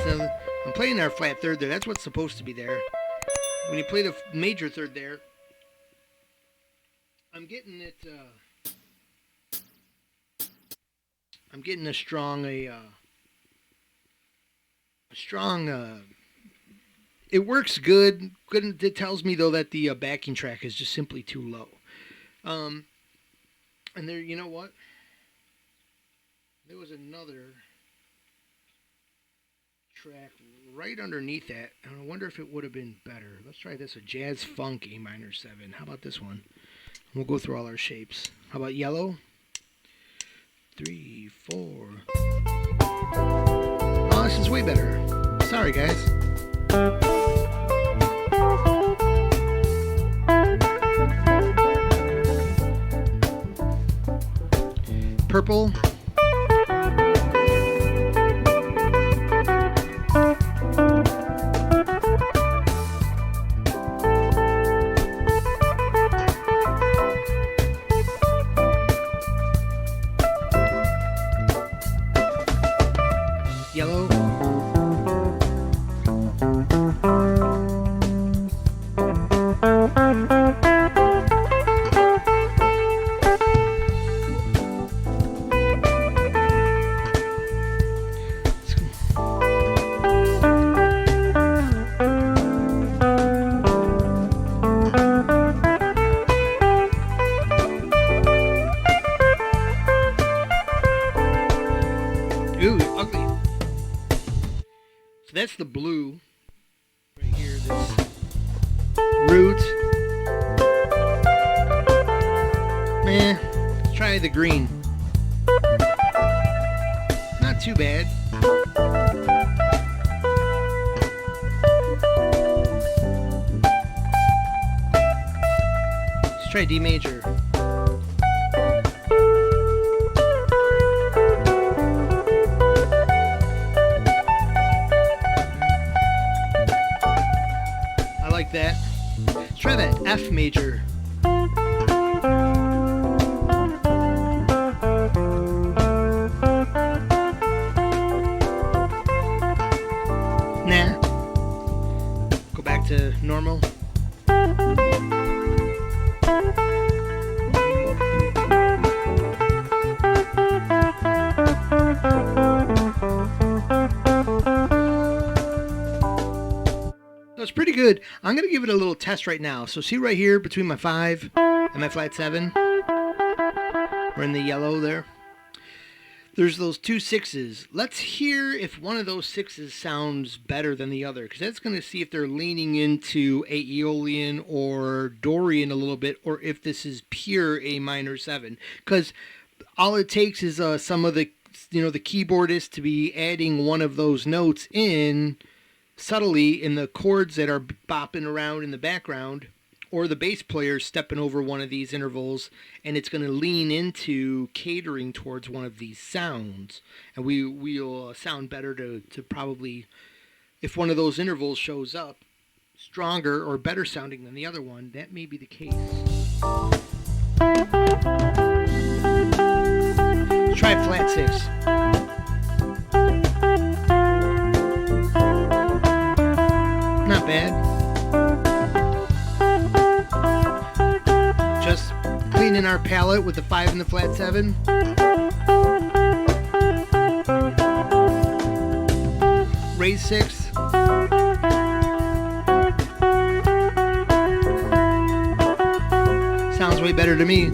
So I'm playing our flat third there. That's what's supposed to be there. When you play the major third there, I'm getting it. I'm getting a strong. It works good. It tells me though that the backing track is just simply too low. And there, you know what? There was another track right underneath that, and I wonder if it would have been better. Let's try this: a jazz funk A minor 7. How about this one? We'll go through all our shapes. How about yellow? 3, 4. Oh, this is way better. Sorry, guys. Purple. Yellow. that's the blue right here, this root. Let's try the green. Not too bad. Let's try D major. I like that. Let's try that F major. Nah. Go back to normal. That's pretty good. I'm going to give it a little test right now. So see right here between my 5 and my flat 7? We're in the yellow there. There's those two 6s. Let's hear if one of those 6s sounds better than the other, because that's going to see if they're leaning into Aeolian or Dorian a little bit, or if this is pure A minor 7. Because all it takes is some of the the keyboardist to be adding one of those notes in subtly in the chords that are bopping around in the background, or the bass player stepping over one of these intervals, and it's going to lean into catering towards one of these sounds. And we'll sound better to probably, if one of those intervals shows up stronger or better sounding than the other one, that may be the case. Let's try a flat 6. Not bad. Just cleaning our palette with the 5 and the flat 7. Raise 6. Sounds way better to me.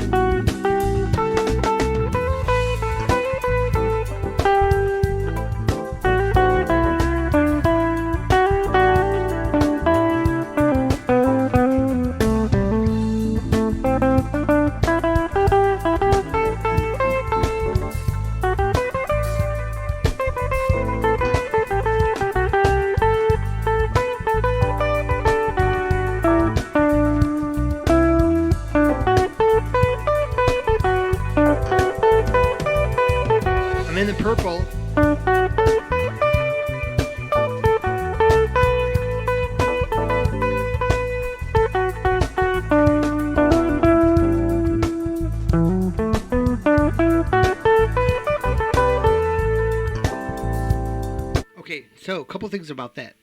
I'm in the purple. Okay, so a couple things about that.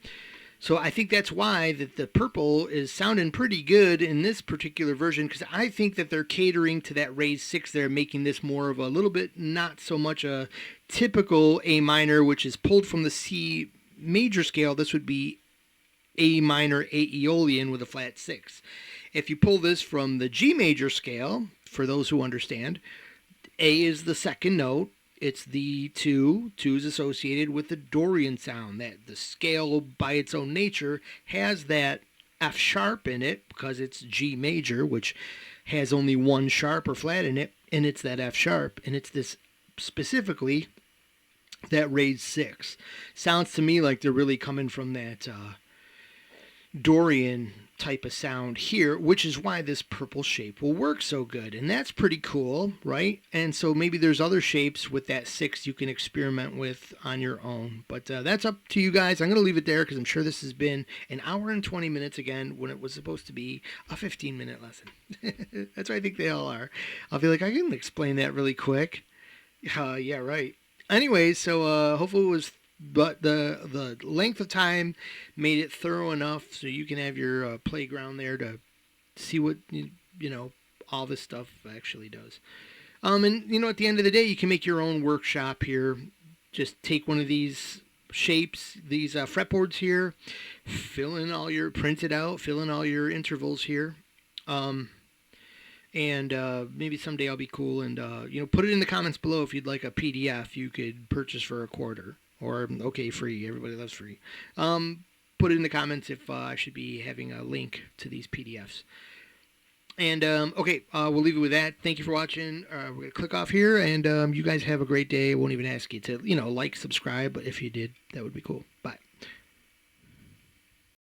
So I think that's why that the purple is sounding pretty good in this particular version, because I think that they're catering to that raised 6 there, making this more of a little bit not so much a typical A minor, which is pulled from the C major scale. This would be A minor Aeolian with a flat 6. If you pull this from the G major scale, for those who understand, A is the second note. It's the 2. 2 is associated with the Dorian sound. That the scale by its own nature has that F sharp in it because it's G major, which has only one sharp or flat in it, and it's that F sharp, and it's this specifically that raised 6. Sounds to me like they're really coming from that Dorian type of sound here, which is why this purple shape will work so good. And that's pretty cool, right? And so maybe there's other shapes with that 6 you can experiment with on your own. But that's up to you guys. I'm going to leave it there because I'm sure this has been an hour and 20 minutes again when it was supposed to be a 15-minute lesson. That's what I think they all are. I'll be like, I can explain that really quick. Yeah, right. Anyways, so hopefully it was, but the length of time made it thorough enough so you can have your playground there to see what all this stuff actually does. And at the end of the day, you can make your own workshop here. Just take one of these shapes, these fretboards here, print it out, fill in all your intervals here. And maybe someday I'll be cool and put it in the comments below if you'd like a PDF you could purchase for $1, or okay, free. Everybody loves free. Put it in the comments if I should be having a link to these PDFs. And okay, we'll leave it with that. Thank you for watching. We're gonna click off here, and you guys have a great day. Won't even ask you to like, subscribe, but if you did, that would be cool. Bye.